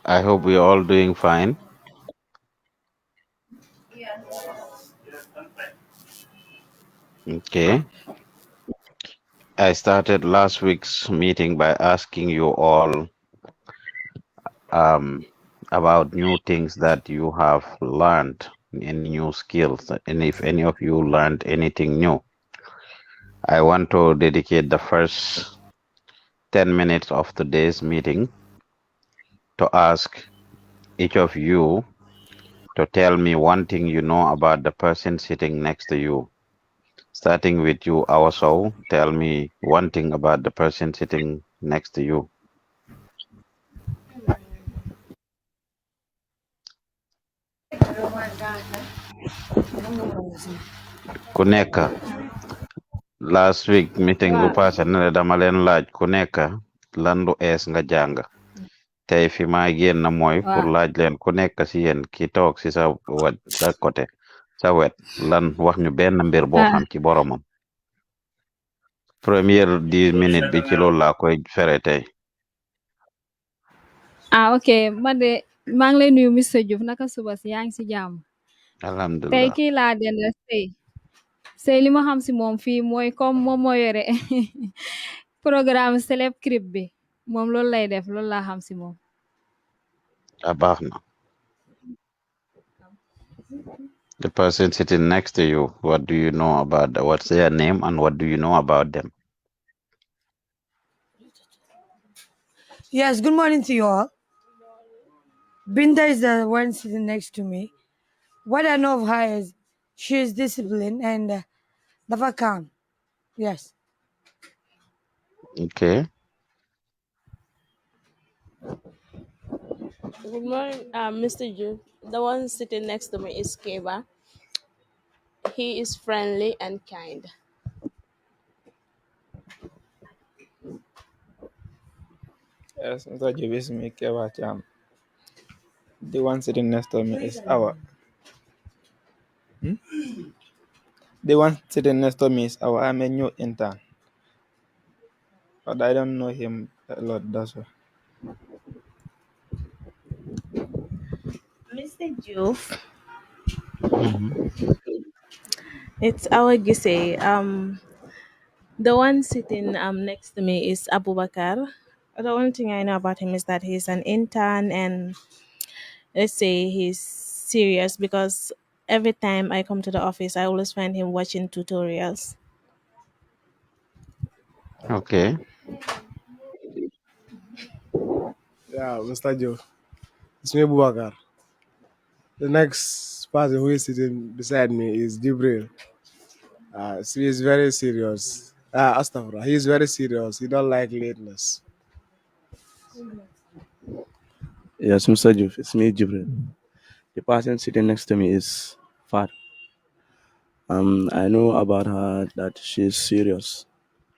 I hope we're all doing fine. Okay. I started last week's meeting by asking you all um, about new things that you have learned, any new skills, and if any of you learned anything new. I want to dedicate the first 10 minutes of today's meeting to ask each of you to tell me one thing you know about the person sitting next to you. Starting with you, also, tell me one thing about the person sitting next to you. Ku nekk last week meeting bu passé ne la dama leen laaj ku nekk lan lu ees nga jàng tey fi ma génn mooy pour laaj leen ku nekk si yéen ki toog si sa côté sa wet lan wax ñu benn mbir boo xam ci boromam première 10 minutes bi ci loolu laa koy fere tey. Ok man de maa ngi lay nuyu Mr Diouf naka suba si yaa ngi si jàmm tey alhamdulilah. kii laa denda sëy li ma xam si moom fii mooy comme moom moo yore programme Celeb Crip bi moom loolu lay def loolu laa xam si moom. Baax na. The person sitting next to you, what do you know about what's their name and what do you know about them? Yes, good morning to you all. Binda is the one sitting next to me. What I know of her is she is disciplined and never calm. Yes. Okay. Good morning, Mr. Joof. The one sitting next to me is Keba. He is friendly and kind. Yes, Mr. Joof, me Kewa Cham. The one sitting next to me is our. The one sitting next to me is our. I'm a new intern, but I don't know him a lot. That's why. Mr. Joof, Mhm. it's our Gise. The one sitting next to me is Abubakar. The only thing I know about him is that he's an intern and let's say he's serious because every time I come to the office, I always find him watching tutorials. Okay. Yeah, Mr. Joe. It's me, Bubakar. The next person who is sitting beside me is Jibril. He is very serious. Astaghfirullah. He is very serious. He don't like lateness. Yes, Mr. Joof, it's me, Jibril. The person sitting next to me is Fat. I know about her that she's serious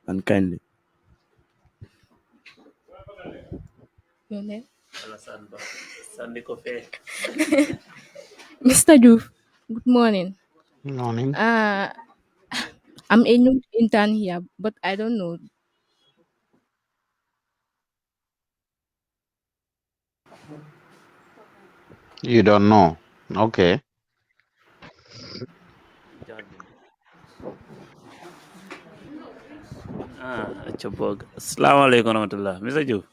and kindly. Your name? Mr Diouf, good morning. Morning. uh I'm a new intern here but I don't know. You don't know. Okay. Assalamualaikum warahmatullah. Mr. Diouf.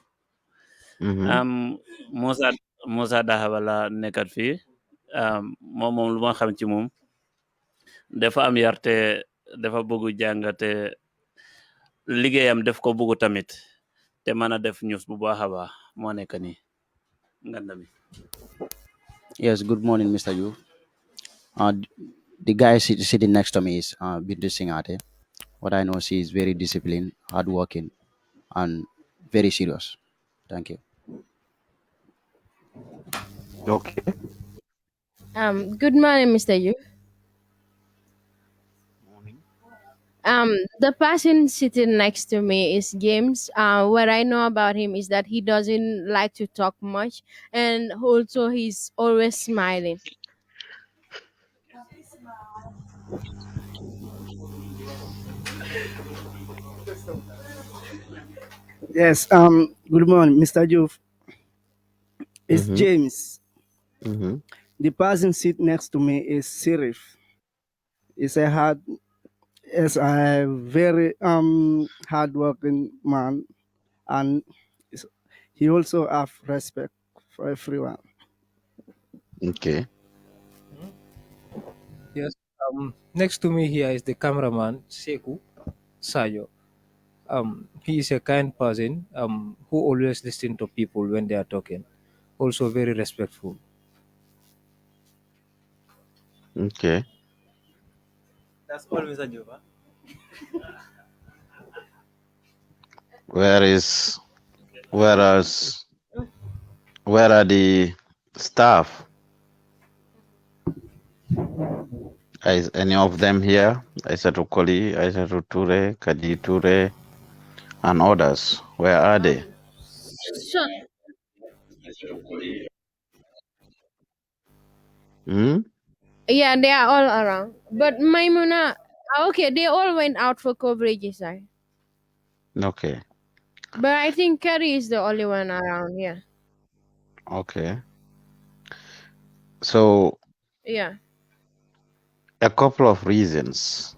Mm-hmm. Musa Musa Dahabala nekkat fii moom lu ma xam ci moom dafa am yarte dafa bëggu jàngate liggéeyam def ko bëggu tamit te mën a def news bu baax a baax moo nekk nii nganda mi. Yes, good morning, Mr. Yu. The guy sitting next to me is Bindu Singate. What I know, she is very disciplined, hardworking, and very serious. Thank you. Okay. Good morning, Mr. Yu. Morning. The person sitting next to me is James. What I know about him is that he doesn't like to talk much, and also he's always smiling. Yes. Good morning, Mr. Joof. It's Mm-hmm. James. Mm-hmm. The person sit next to me is Sirif. He's a hard, is a very hardworking man, and is- he also have respect for everyone. Okay. Yes. Next to me here is the cameraman Seku Sayo. He is a kind person who always listen to people when they are talking. Also very respectful. Okay. That's all, Mr. Jova. Where is whereas where are the staff? Is any of them here? Aissatou Koli, Aissatou Ture, Kaji Ture, and others. Where are they? So Hmm? yeah, they are all around. But Maimuna, okay, they all went out for coverages, right? Okay. But I think Kerry is the only one around. Yeah, Okay. So yeah. a couple of reasons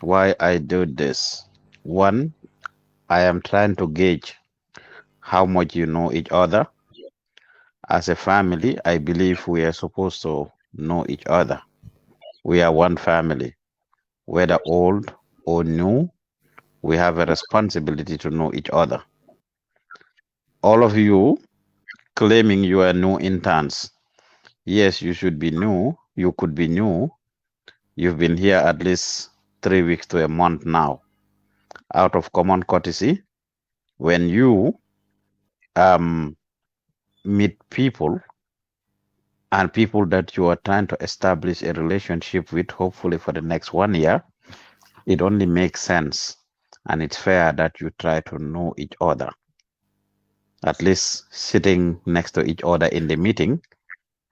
why I do this. One, I am trying to gauge how much you know each other. As a family, I believe we are supposed to know each other. We are one family, whether old or new. We have a responsibility to know each other. All of you claiming you are new interns. Yes, you should be new. You could be new. You've been here at least 3 weeks to a month now. Out of common courtesy, when you um, meet people and people that you are trying to establish a relationship with, hopefully for the next 1 year, it only makes sense and it's fair that you try to know each other. At least sitting next to each other in the meeting,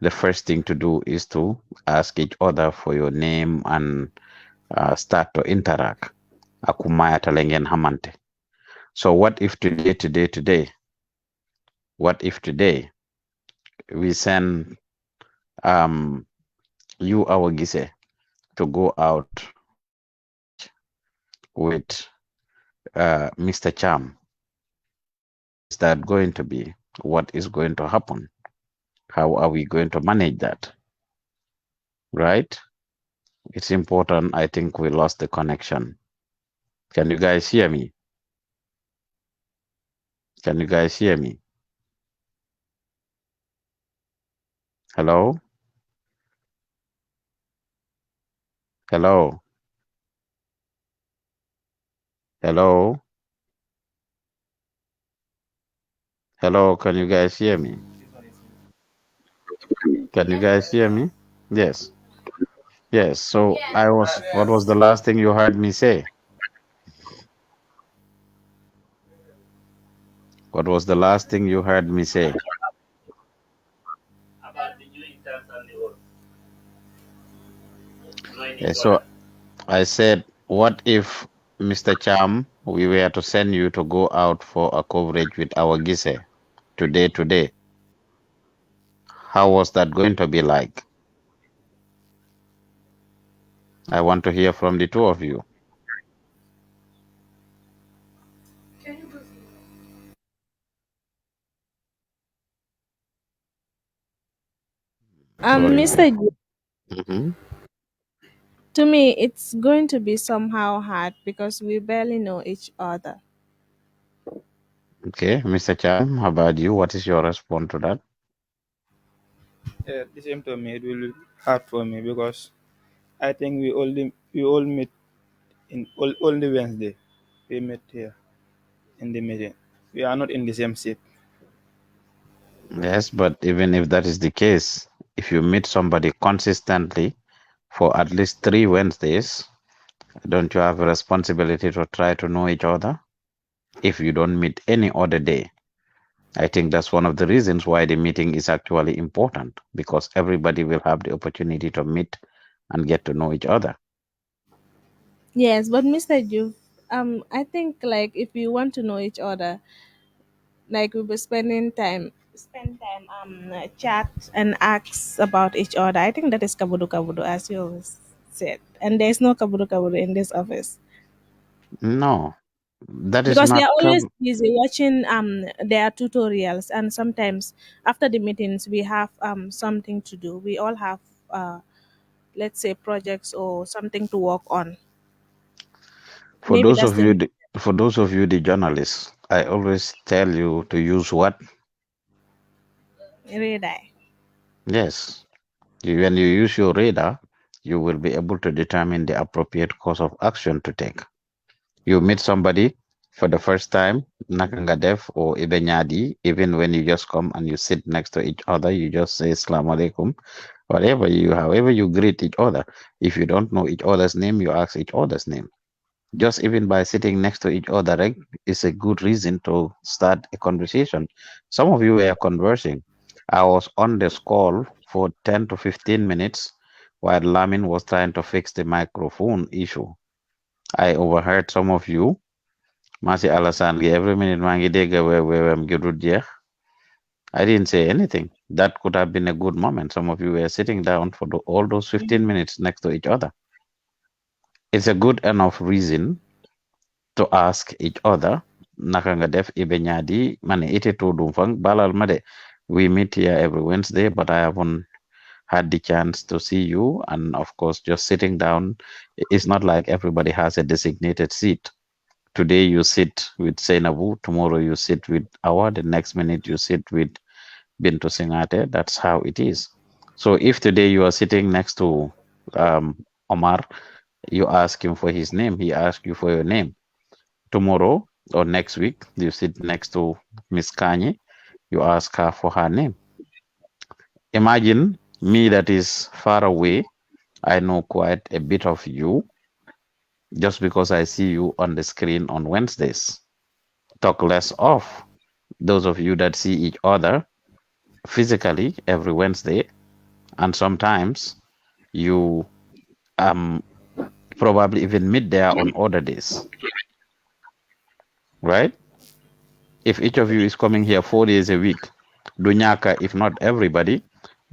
the first thing to do is to ask each other for your name and start to interact. Akumaya talengen hamante. So what if today, what if today we send um, you, our Gise, to go out for a coverage with Mr. Cham? How is that going to be? What is going to happen? How are we going to manage that? Right? It's important. I think we lost the connection. Can you guys hear me? Can you guys hear me? Hello? Hello? Hello? Hello? Can you guys hear me? Can you guys hear me? Yes. Yes. So what was the last thing you heard me say? What was the last thing you heard me say? About the new interns and the old. Knowing each So other. I said, what if, Mr. Cham, we were to send you to go out for a coverage with our Gise today? How was that going to be like? I want to hear from the two of you. Sorry. Mr. J, Hmm. to me, it's going to be somehow hard because we barely know each other. Okay, Mr. Cham, how about you? What is your response to that? Yeah, the same to me. It will be hard for me because I think we all meet in only Wednesday. We met here in the meeting. We are not in the same seat. Yes, but even if that is the case, if you meet somebody consistently for at least 3 Wednesdays, don't you have a responsibility to try to know each other? If you don't meet any other day, I think that's one of the reasons why the meeting is actually important, because everybody will have the opportunity to meet and get to know each other. Yes, but Mr. Juve, I think like if we want to know each other, like we'll be spend time chat and ask about each other. I think that is kabudu kabudu, as you always said. And there's no kabudu kabudu in this office No, that is because they not are always trouble. busy watching their tutorials, and sometimes after the meetings we have something to do. We all have let's say projects or something to work on. For Maybe those that's of the you, for those of you, the journalists, I always tell you to use what? radar. Yes. When you use your radar, you will be able to determine the appropriate course of action to take. You meet somebody for the first time, Nakangadef or Ibenyadi, even when you just come and you sit next to each other, you just say Assalamu alaikum, however you greet each other. If you don't know each other's name, you ask each other's name. Just even by sitting next to each other, right, is a good reason to start a conversation. Some of you were conversing. I was on this call for 10 to 15 minutes while Lamin was trying to fix the microphone issue. I overheard some of you. Masi Alasan gi every minute mangi dega where jeex. I didn't say anything. That could have been a good moment. Some of you were sitting down for all those 15 minutes next to each other. It's a good enough reason to ask each other naka nga def ibe ñaadi mane ite to dum fang balal made. We meet here every Wednesday, but I haven't had the chance to see you, and of course just sitting down, it's not like everybody has a designated seat. Today you sit with Seinabu, tomorrow you sit with Awa, the next minute you sit with Bintu Singate. That's how it is. So if today you are sitting next to Omar, you ask him for his name, he asks you for your name. Tomorrow or next week, you sit next to Miss Kanye, you ask her for her name. Imagine me that is far away. I know quite a bit of you just because I see you on the screen on Wednesdays. Talk less of those of you that see each other physically every Wednesday, and sometimes you probably even meet there on other days, right? If each of you is coming here 4 days a week, Dunyaka, if not everybody,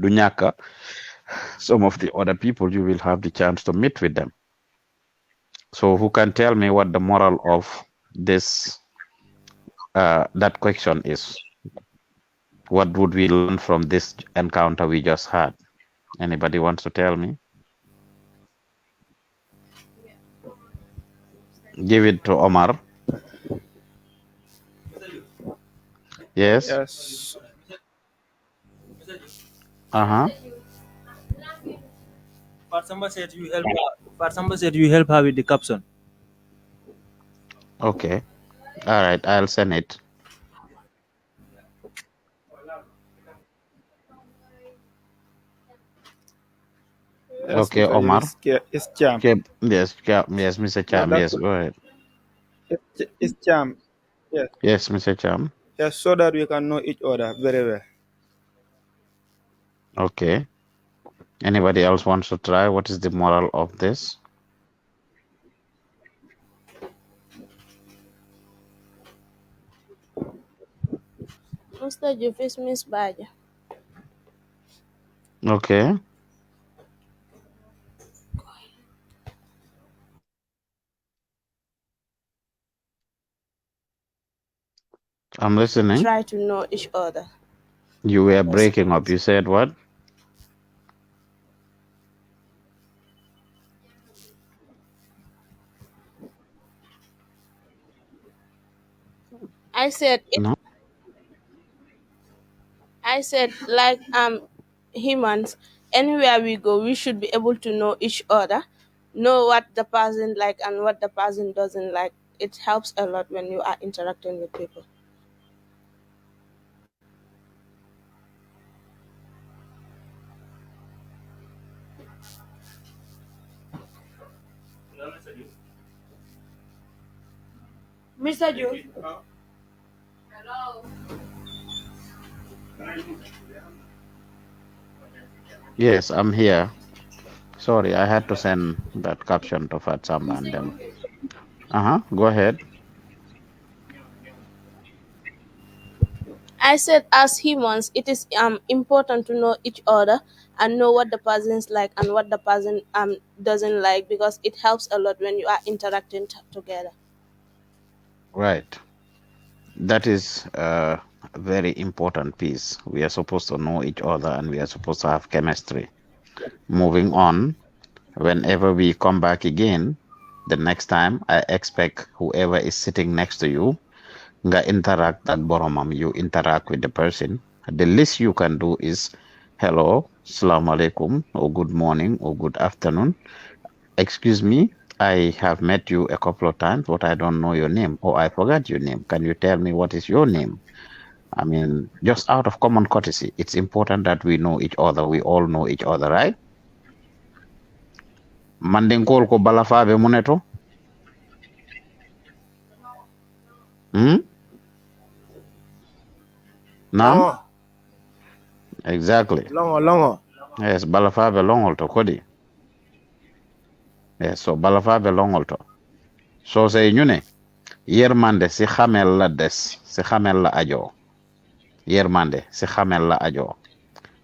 Dunyaka, some of the other people, you will have the chance to meet with them. So who can tell me what the moral of this that question is? What would we learn from this encounter we just had? Anybody wants to tell me? Give it to Omar. Yes. Yes. Uh-huh. Farsamba said you help her. Farsamba said you help her with the caption. Okay. All right. I'll send it. Yes, Okay, Mr. Yu, Omar. it's Cham. Okay. Yes. Yes, Mr. Yeah, Cham. that Yes. Go ahead. it's Cham. Yes. Yes, Mr. Cham. Yes, so that we can know each other very well. Okay. Anybody else wants to try? What is the moral of this? Mr. Joof is Miss Baja. Okay. I'm listening. Try to know each other. You were That's breaking up. You said what? I said it. No. I said like humans, anywhere we go, we should be able to know each other, know what the person like and what the person doesn't like. It helps a lot when you are interacting with people. Mr. Joof, Yes, I'm here. Sorry, I had to send that caption to Fatsamba and them. Go ahead. I said, as humans, it is important to know each other and know what the person's like and what the person doesn't like, because it helps a lot when you are interacting together. Right. That is a very important piece. We are supposed to know each other and we are supposed to have chemistry. Moving on, whenever we come back again, the next time I expect whoever is sitting next to you, nga interact that boromam, you interact with the person. The least you can do is hello, salaam alaikum, or good morning, or good afternoon. Excuse me, I have met you a couple of times, but I don't know your name, or I forgot your name. Can you tell me what is your name? I mean, just out of common courtesy, it's important that we know each other. We all know each other, right? Mandinkol ko balafabe muneto? Hmm? Nam? Longo, Exactly. longo. Yes, balafabe longol to kodi. Yes, so balafabe longol to. So say nyune, yermande si xamel la des, si xamel la ajo. Yermande si xamel la ajo.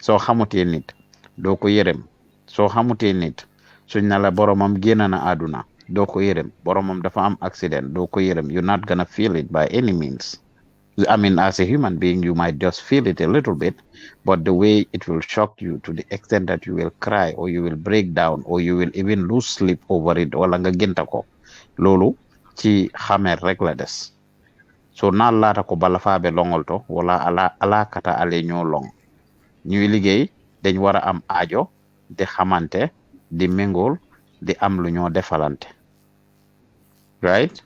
So xamutee nit, doo ko yërëm. Soo xamutee nit, suñ na la boromam génn na àdduna, doo ko yërëm. Boromam dafa am accident, doo ko yërëm. You're not gonna feel it by any means. I mean, as a human being, you might just feel it a little bit, but the way it will shock you to the extent that you will cry or you will break down or you will even lose sleep over it, wala nga génta ko. Loolu ci xamer rek la des. So na laata ko bala faabe longol to wala ala kata ale ñoo long. Ñuy liggéey dañ war a am aajo di xamante di méngool di am lu ñoo defalante, right?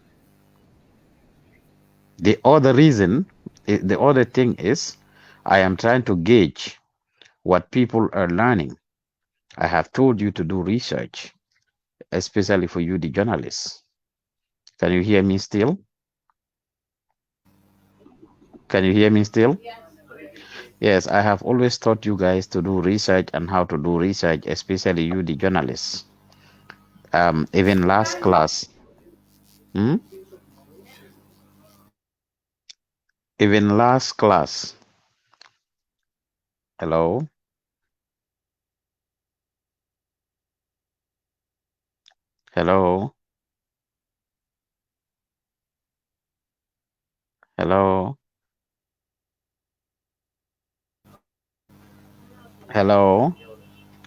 The other reason, the other thing is, I am trying to gauge what people are learning. I have told you to do research, especially for you, the journalists. Can you hear me still? Can you hear me still? Yes, I have always taught you guys to do research and how to do research, especially you, the journalists. Even last class, hmm? Even last class. Hello, hello, hello, hello.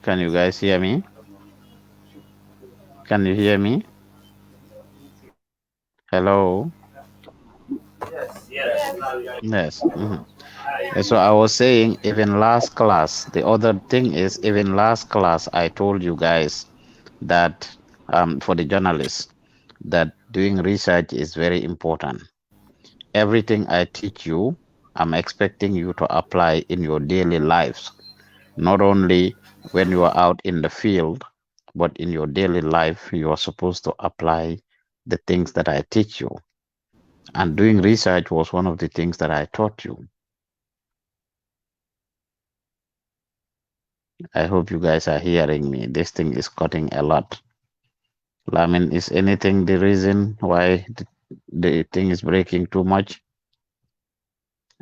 Can you guys hear me? Can you hear me? Hello. Yes. So I was saying, even last class, the other thing is, even last class, I told you guys that for the journalists, that doing research is very important. Everything I teach you, I'm expecting you to apply in your daily lives, not only when you are out in the field, but in your daily life, you are supposed to apply the things that I teach you. And doing research was one of the things that I taught you. I hope you guys are hearing me. This thing is cutting a lot. Lamin, is anything the reason why the thing is breaking too much?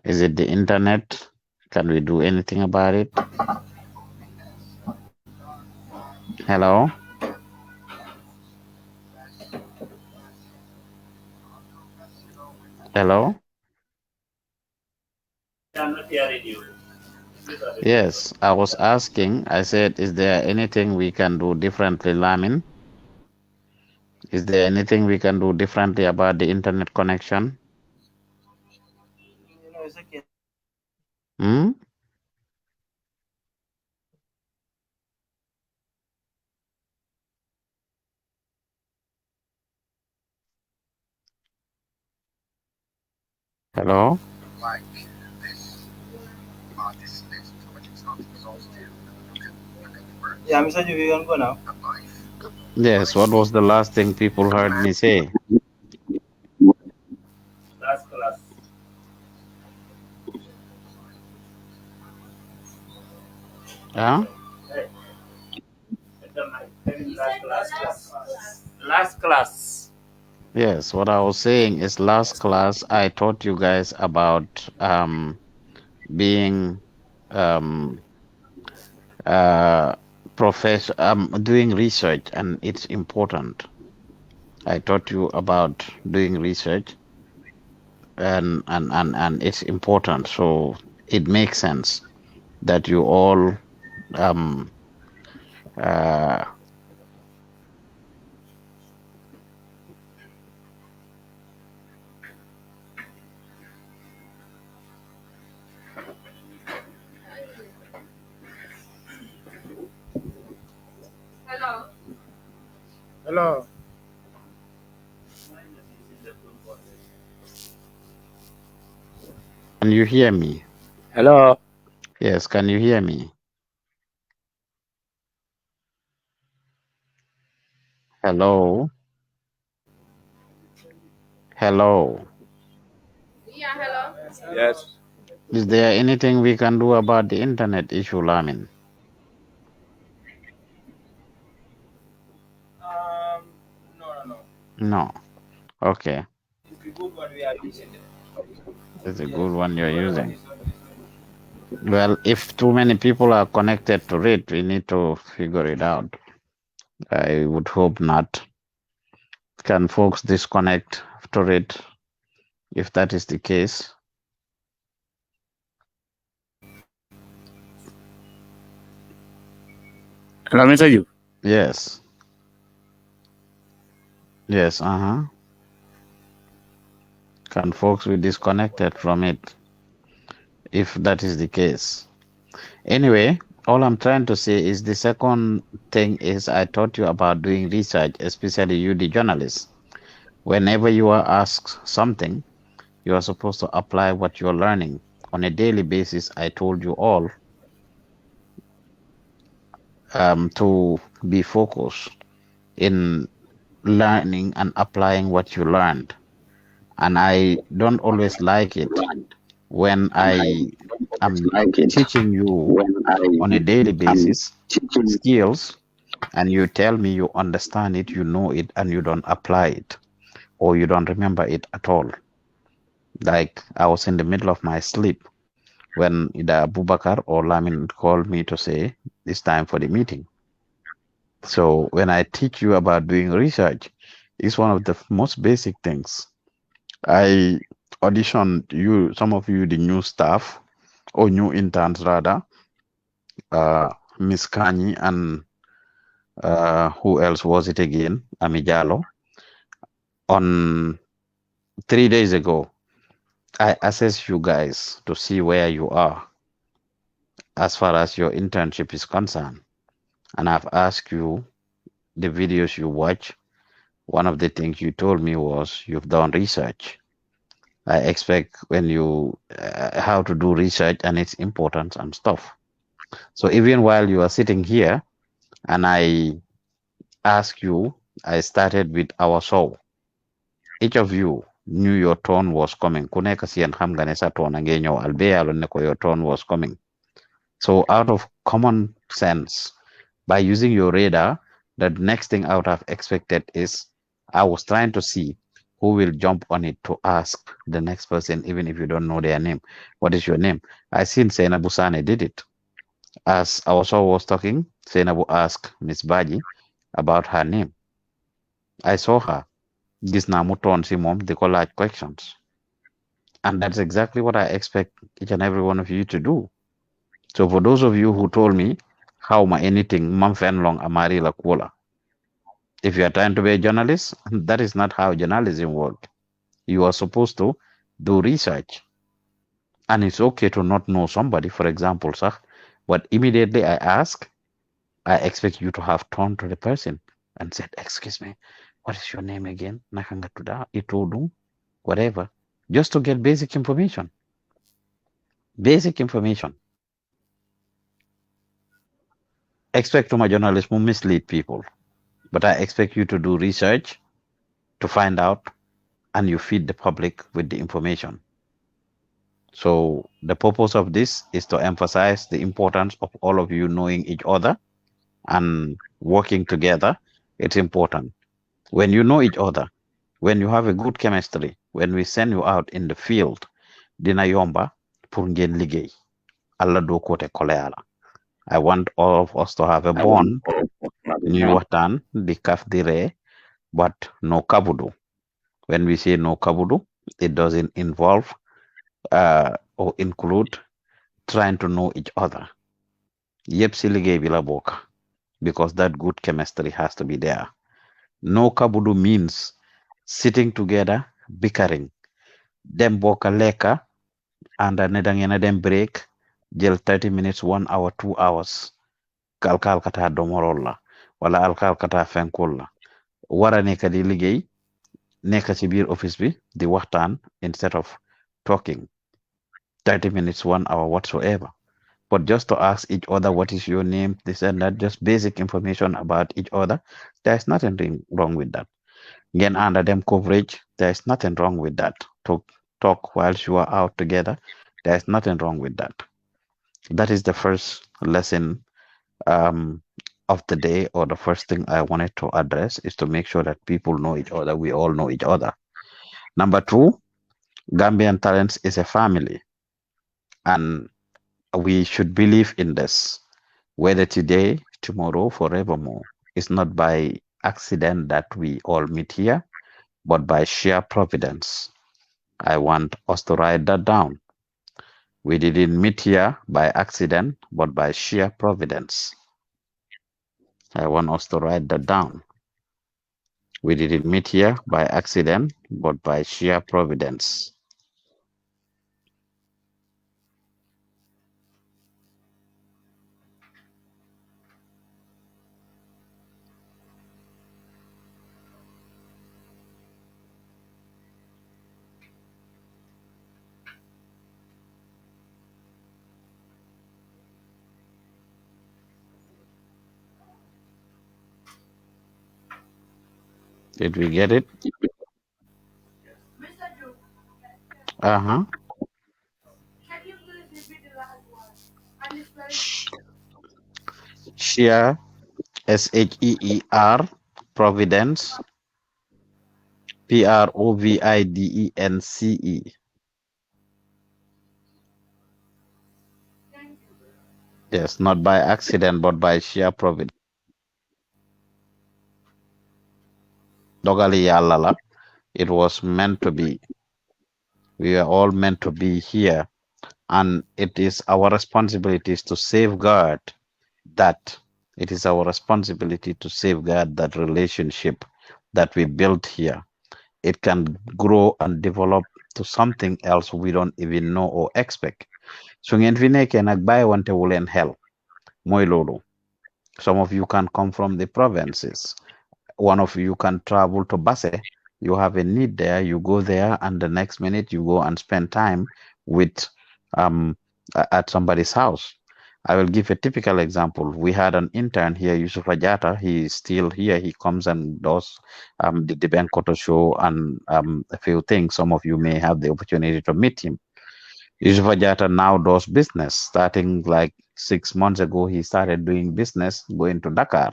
Is it the internet? Can we do anything about it? Hello? Hello? Yes, I was asking. I said, is there anything we can do differently, Lamin? Is there anything we can do differently about the internet connection? Hmm? Hello? Yeah, Mr. Joof, you can go now. Yes, what was the last thing people heard me say? Last class. Huh? Last class. Yes, Yes, what I was saying is last class I taught you guys about being um doing research, and it's important. I taught you about doing research, and it's important. So it makes sense that you all um uh Hello. can you hear me? Hello. Yes, can you hear me? Hello? Hello. Yes. Is there anything we can do about the internet issue, Lamin? No. Okay. It's a good one you're using. Well, if too many people are connected to it, we need to figure it out. I would hope not. Can folks disconnect to it? If that is the case, Hello, Mr. Joof. yes. Yes, uh-huh. Can folks be disconnected from it if that is the case? Anyway, all I'm trying to say is the second thing is I taught you about doing research, especially you, the journalists. Whenever you are asked something, you are supposed to apply what you're learning. On a daily basis, I told you all to be focused in learning and applying what you learned. And I don't always like it when I am teaching you on a daily basis skills and you tell me you understand it, you know it, and you don't apply it or you don't remember it at all. Like I was in the middle of my sleep when either Abubakar or Lamin called me to say it's time for the meeting. So when I teach you about doing research, it's one of the most basic things. I auditioned you, some of you, the new staff or new interns rather, Miss Kani and who else was it again? Amijalo. On 3 days ago, I assessed you guys to see where you are as far as your internship is concerned. And I've asked you the videos you watch. One of the things you told me was you've done research. I expect when you how to do research and its importance and stuff. So even while you are sitting here and I ask you, I started with our show. Each of you knew your turn was coming. Kuneka siyan ham ganesa turn angenyo albea neko your turn was coming. So out of common sense, by using your radar, the next thing I would have expected is I was trying to see who will jump on it to ask the next person, even if you don't know their name. What is your name? I seen Senabu Sane did it. As our show was talking, Senabu asked Miss Baji about her name. I saw her. This Namuton Simom, they call large questions. And that's exactly what I expect each and every one of you to do. So for those of you who told me, how ma anything, mamfen long amari la kuola. If you are trying to be a journalist, that is not how journalism works. You are supposed to do research. And it's okay to not know somebody, for example, sir. But immediately I ask, I expect you to have turned to the person and said, excuse me, what is your name again? Nakangatuda, Itodu, whatever. Just to get basic information. Basic information. Expect my journalists to mislead people. But I expect you to do research to find out and you feed the public with the information. So the purpose of this is to emphasize the importance of all of you knowing each other and working together. It's important. When you know each other, When you have a good chemistry, when we send you out in the field, dina yomba pour ngeen liggéey. Allah do kote koleala. I want all of us to have a bond. Ñuy waxtaan di kaf di ree, but no kabudu. When we say no kabudu, it doesn't involve or include trying to know each other. Yep si liggéey bi la bokk, because that good chemistry has to be there. No kabudu means sitting together, bickering. Dem bokka lekka, and ne da ngeen a dem break, jël 30 minutes, 1 hour, 2 hours. Alkal kata domorol la, wala alkal kata fenkol la. Wara nekka di liggéey, nekka ci biir office bi, di waxtaan instead of talking. 30 minutes, 1 hour, whatsoever. But just to ask each other what is your name, this and that, just basic information about each other, there's nothing wrong with that. Again, under them coverage, there's nothing wrong with that. To talk whilst you are out together, there's nothing wrong with that. That is the first lesson of the day, or the first thing I wanted to address, is to make sure that people know each other. We all know each other. Number 2, Gambian Talents is a family, and we should believe in this, whether today, tomorrow, forevermore. It's not by accident that we all meet here, but by sheer providence. I want us to write that down. We didn't meet here by accident, but by sheer providence. I want us to write that down. We didn't meet here by accident, but by sheer providence. Did we get it? Uh-huh. Sheer, SHEER, providence, PROVIDENCE. Yes, not by accident, but by sheer providence. Dogali Yàlla la. It was meant to be. We are all meant to be here, and it is our responsibilities to safeguard that. It is our responsibility to safeguard that relationship that we built here. It can grow and develop to something else we don't even know or expect. So ngeen fi nekkee nag bàyyiwante wu leen xel mooy loolu. Some of you can come from the provinces. One of you can travel to Basse. You have a need there. You go there, and the next minute you go and spend time with at somebody's house. I will give a typical example. We had an intern here, Yusuf Ajata. He is still here. He comes and does the Benkoto show and a few things. Some of you may have the opportunity to meet him. Yusuf Ajata now does business. Starting like 6 months ago, he started doing business, going to Dakar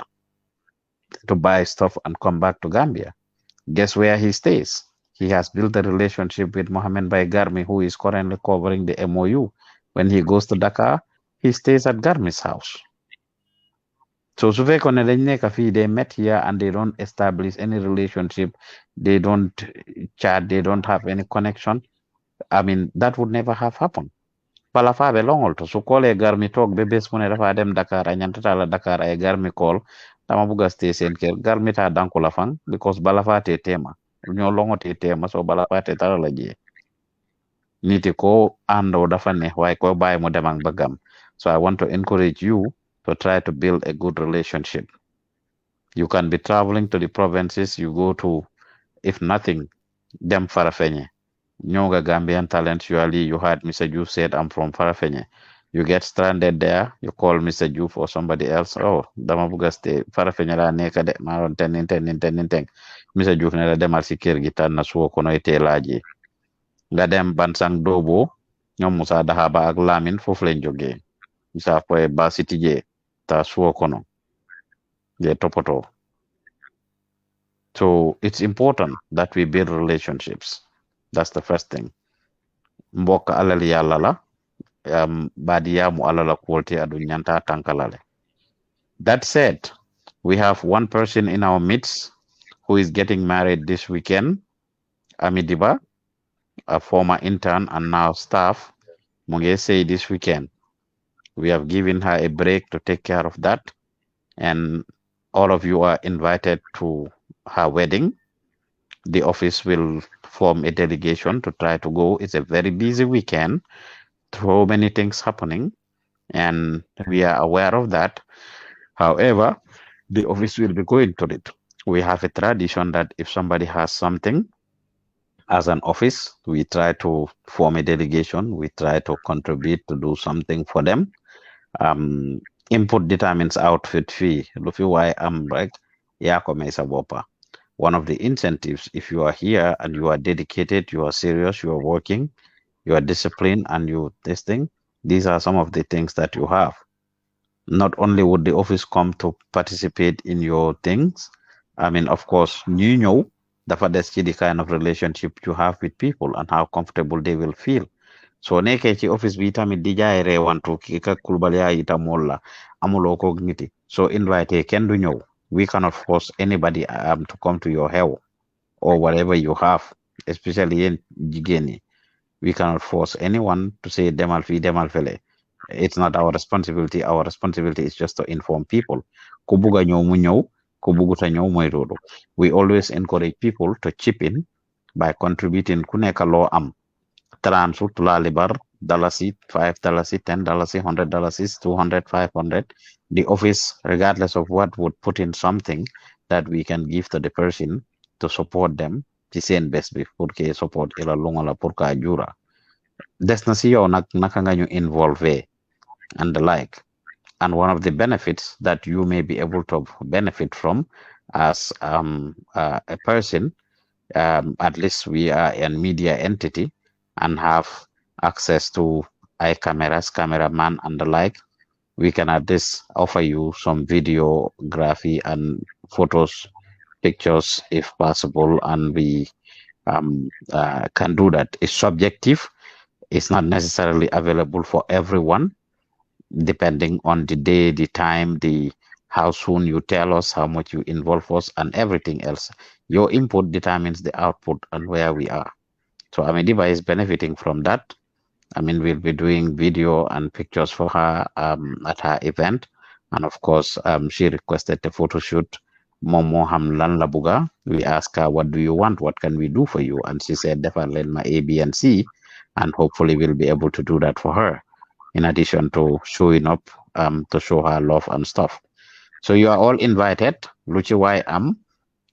to buy stuff and come back to Gambia. Guess where he stays? He has built a relationship with Mohamed Bai Garmi, who is currently covering the MOU. When he goes to Dakar, he stays at Garmi's house. So su fekkoon ne dañ nekk fii, they met here and they don't establish any relationship, they don't chat, they don't have any connection. I mean, that would never have happened. Pala faaɓe longol to su kole Garmi toog be bes mu ne dafa dem Dakar a ñantata Dakar ay Garmi call dama buga stay seen kër Garmi ta danku la fan because bala faate tema ñoo longote tema so bala faate tara la jee niti ko ando dafa ne waaye ko bàyyi mu demang bëggam. So I want to encourage you to try to build a good relationship. You can be traveling to the provinces, you go to, if nothing, dem Farafenye. Nyonga Gambian talent, usually you heard Mr. Joof said, I'm from Farafenye. You get stranded there, you call Mr. Joof or somebody else. Oh, dama stay Farafenye la neka de maron ten. Mr. Joof ne la demal si kër gi tan na suwo kono ite laaji. Nga dem Bansang Dobo, ñoom Musa Dahaba ak Lamin foofu lañ jógee. Musa poe ba siti je ta suwo kono. Je topoto. So it's important that we build relationships. That's the first thing. Mbokk alal yàlla la, baadiyamu alala kuwolte adu ñanta tankalale. That said, we have one person in our midst who is getting married this weekend, Amidiba, a former intern and now staff. Mu ngi say this weekend. We have given her a break to take care of that, and all of you are invited to her wedding. The office will form a delegation to try to go. It's a very busy weekend, so many things happening, and we are aware of that. However, the office will be going to it. We have a tradition that if somebody has something, as an office, we try to form a delegation. We try to contribute to do something for them. Um, Input determines outfit fee. Lu fi waay am rek yaa ko may sa boppa. One of the incentives, if you are here and you are dedicated, you are serious, you are working, you are disciplined, and you this thing, these are some of the things that you have. Not only would the office come to participate in your things, I mean, of course, you know, dafa des ci the kind of relationship you have with people and how comfortable they will feel. So nekkee ci office bi tamit di jaay reewantu ki ka kulbaliya ita molla amuloo ko niti. So invite kenn du ñëw. We cannot force anybody to come to your hell or whatever you have, especially yéen jigéen ñi. We cannot force anyone to say demal fi demal fele. It's not our responsibility. Our responsibility is just to inform people. Ku bugga ñëw mu ñëw, ku bugguta ñëw mooy loolu. We always encourage people to chip in by contributing ku nekk loo am. Transu tulali bar dalasi, $5, $10, $100, 200, 500. The office, regardless of what, would put in something that we can give to the person to support them. Ci seen bés bi pour que support ila lunga la pour ka jura. Des na si yow naka nga ñu involve and the like. And one of the benefits that you may be able to benefit from as a person, at least we are a media entity and have access to eye cameras, cameraman, and the like. We can at least offer you some videography and photos, pictures, if possible, and we can do that. It's subjective. It's not necessarily available for everyone, depending on the day, the time, the how soon you tell us, how much you involve us, and everything else. Your input determines the output and where we are. So Amidiba is benefiting from that. I mean, we'll be doing video and pictures for her at her event. And of course, she requested a photo shoot. Momo Hamlan Labuga. We asked her, what do you want? What can we do for you? And she said, definitely my A, B, and C. And hopefully we'll be able to do that for her, in addition to showing up to show her love and stuff. So you are all invited. Luchi why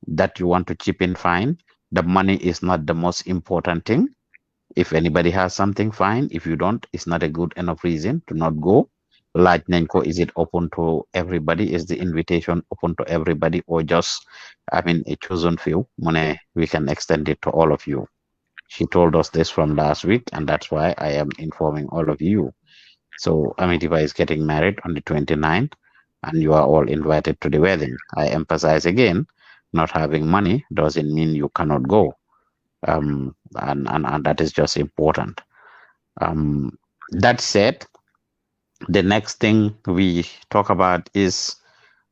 that you want to chip in, fine. The money is not the most important thing. If anybody has something, fine. If you don't, it's not a good enough reason to not go. Like Nenko, is it open to everybody? Is the invitation open to everybody, or just, I mean, a chosen few? Mone, we can extend it to all of you. She told us this from last week, and that's why I am informing all of you. So Amidiba is getting married on the 29th, and you are all invited to the wedding. I emphasize again, not having money doesn't mean you cannot go. And that is just important. That said, the next thing we talk about is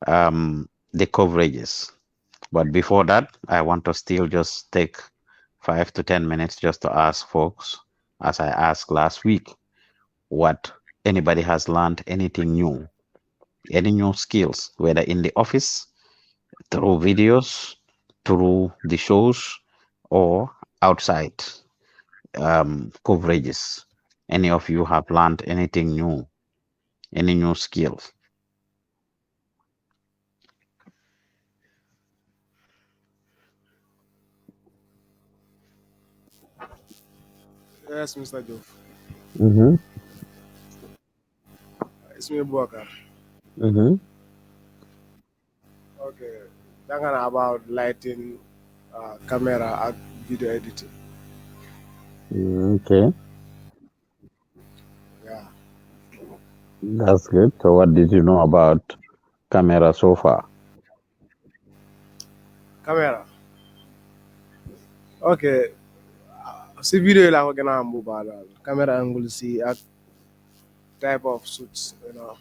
the coverages. But before that, I want to still just take 5 to 10 minutes just to ask folks, as I asked last week, what anybody has learned, anything new, any new skills, whether in the office, through videos, through the shows, or outside coverages. Any of you have learned anything new, any new skills? Yes, Mr. Joof. Mm-hmm. It's me, Buakar. Mm-hmm. Okay. Talking about lighting, camera, and video editing. Okay, Yeah. that's good. So, what did you know about camera so far? Camera. Okay, si video la ko gëna am bu baax daal camera angle si ak type of shoots, you know.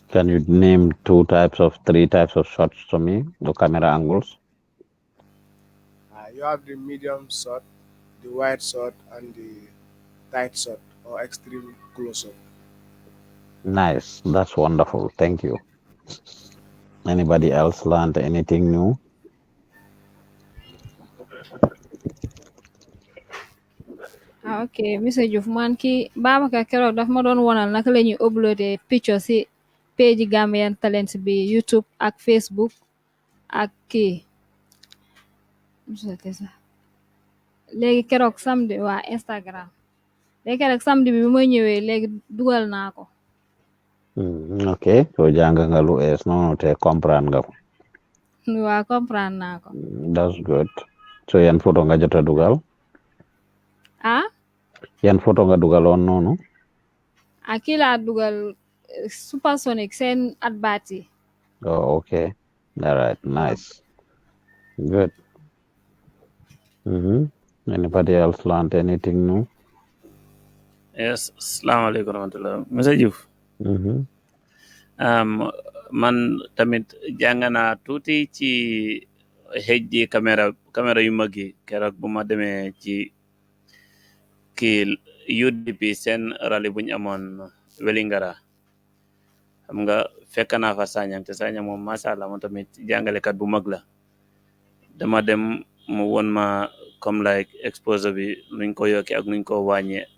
Can you name three types of shots to me? The camera angles. You have the medium shot, the wide shot, and the tight shot or extreme close up. Nice. That's wonderful. Thank you. Anybody else learned anything new? Ok monsieur Diouf man ki Babacar keroog daf ma doon wonal naka la ñuy uploader picture si page Gambian Talents bi YouTube ak Facebook ak kii léegi keroog samedi waa Instagram léegi keroog samedi bi ma ñëwee léegi dugal naa ko. Ok, so jàng nga lu ees noonu te comprendre nga ko. waa comprendre naa ko. That's good. So yan photo nga jot a dugal? ah. Yan photo nga dugaloon noonu? kii laa dugal Supersonic seen advert yi. Oh, okay. All right. Nice. Good. Anybody else learned anything new? Yes, assalamualaikum warahmatullah. Monsieur Diouf. Man tamit jàng naa tuuti ci HD caméra yu mag yi keroog bu ma demee ci kii UDP seen rally buñ amoon Welingara xam nga fekk naa fa Sagnang te Sagnang moom macha allah moom tamit jàngalekat bu mag la dama dem mu won ma comme like exposé bi nuñ ko yokkee ak nuñ ko wàññee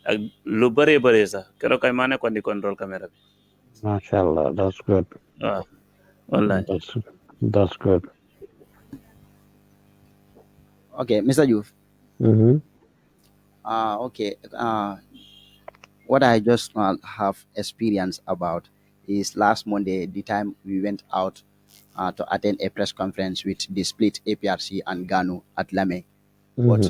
ak lu bëree bëree sax keroog kay maa nekkoon di contrôle caméra bi. Masha Allah, that's good. waaw wallahi. That's good. Okay, Mr. Joof. Okay. What I just have experience about is last Monday, the time we went out to attend a press conference with the split APRC and GANU at Lame. But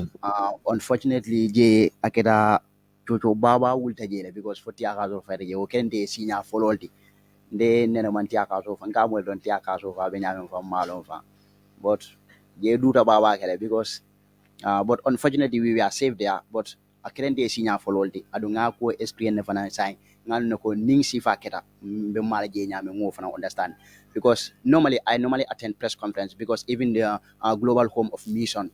unfortunately, J Akeda Toto Baba will take it because for Tiaka's of Fede, you can de senior follow the Nenaman Tiaka's of and Gamwell on Tiaka's of Benjamin from Malonfa. But they do the Baba because but unfortunately we were safe there. But I couldn't senior follow the Adunga ko experience never sign ngan ko ning sifa keta be mala je nyame mo fana understand because I normally attend press conference because even the global home of mission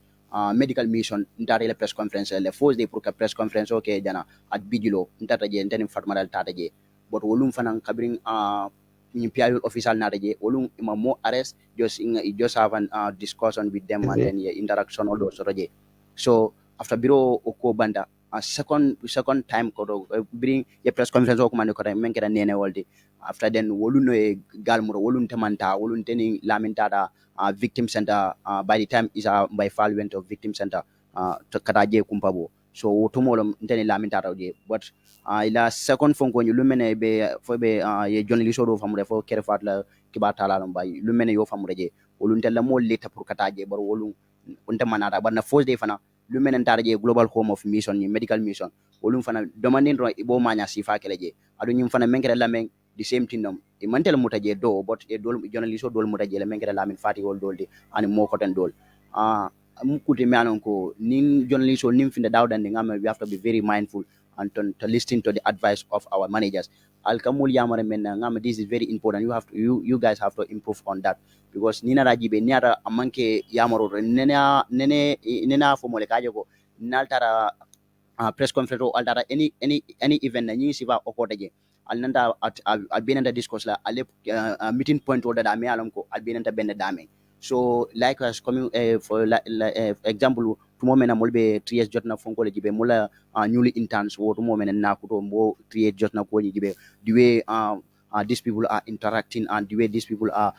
medical mission ndare press conference le first day pour que press conference okay jana at bijulo ndata je ndeni fatmadal tata je but wolum fana kabring in PIU official nadaje wolum mo arrest just have an discussion with them and then interaction all those roje so after biro oko banda a second time ko bring a press conference ko man ko men keda nene wolde after then wolu no e galmuro wolun temanta wolun teni lamintada victim center by the time is by fall went of victim center to kadaje kumpabo so wotumolo teni lamintada je but ila second phone ko lumene be fo be ye journalist do famure fo kere fatla kibata la bay lumene yo famure je wolun tella mo leta pour kataje bar wolun unta manada bar na first day fana lumene taraje global home of mission ni medical mission wolum fana demanding ro ibo manya sifa keleje adu nyum fana menkere lamen the same thing nom e mantel mutaje do but e dol journalist dol mutaje le menkere lamin fati wol dolde ani mo koten dol mukute meanon ko nin journalist nin finda dawdan ngam we have to be very mindful and to listen to the advice of our managers alkamul yamare men ngam this is very important you guys have to improve on that because nina rajibe niara amanke yamaro nena fo mole kaje ko naltara press conference o altara any event na nyi siva okotaje alnanda albinanda discourse la ale meeting point o da me alam ko albinanda bende dame so likewise coming for example tumo mena molbe 3 years jotna fonko le jibe mola newly interns wo tumo mena nakuto mbo 3 years jotna ko jibe the way these people are interacting and the way these people are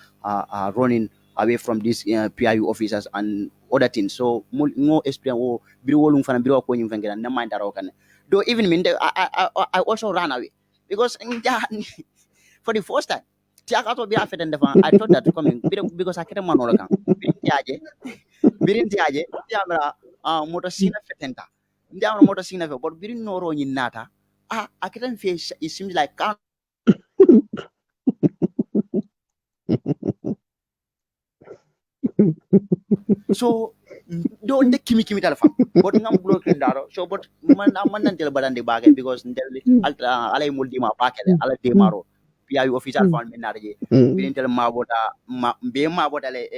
running away from these PIU officers and other things so no experience wo biro wolum fana biro ko nyum fengena na mind daro kan though even me I also ran away because for the first time tiakato bi afeten defa I thought that coming because I can't manola kan birin tiaje ndiamra moto sina fetenta ndiamra moto sina fe but birin noro nyi nata I can't feel it seems like So do nte kimi tala fam but ngam block ndaro so but man nantel badande bagay because ntel alta alay mul dima bakele ala demaro PI official fund men narje binintel be mabota le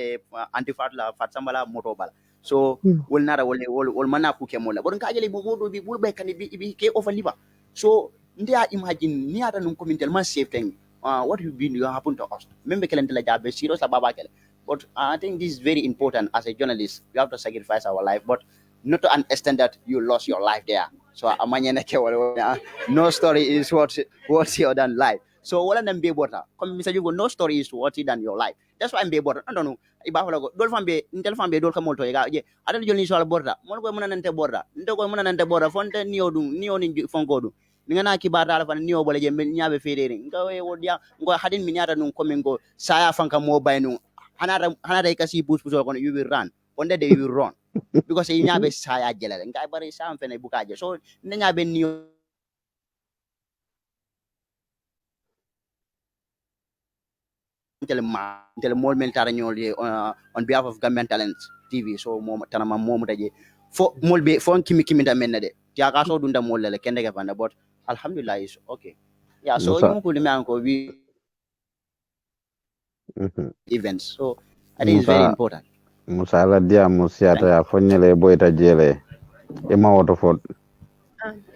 antifat la fat sambala moto bala so wol nara wol mana ku kemola but ngajele bo modo bi bul be kan bi ke over liba so ndia imagine ni ata num community man safe thing what you been you happen to us membe kelente la jabe serious la baba kele but I think this is very important as a journalist. We have to sacrifice our life, but not to an extent that you lost your life there. So no story is what's your than life. So wala nang be bota. Come Mr. Jugo, no story is worth than your life. That's why I'm be bota. I don't know. Iba ko lago. Dol fambe, intel fambe dol ka molto ega. Je, ada jolni so borda. Mon ko mona nante borda. Ndo ko mona nante borda. Fonte niyo dum, niyo ni fonko dum. Ninga na kibata ala fan niyo bole je nyabe federe. Ngawe wodia ngo hadin minyata num komengo saya fanka mo baynu hanada kasi bus bus kono you will run one day you will run because you nyabe saya jelale ngai bari sam fene bukaje so ne nyabe ni tel mol men tara nyol on behalf of government talents TV so mom tanama mom taje fo mol be fo kimi da men de ya ka so dunda mol le kende ke fanda but alhamdulillah is okay yeah so Musa. you ko limi anko we Mhm. events so I think it's very Musa. important. Musa ala dia musiata Thank ya fonyele boyta jele. Ema Waterford.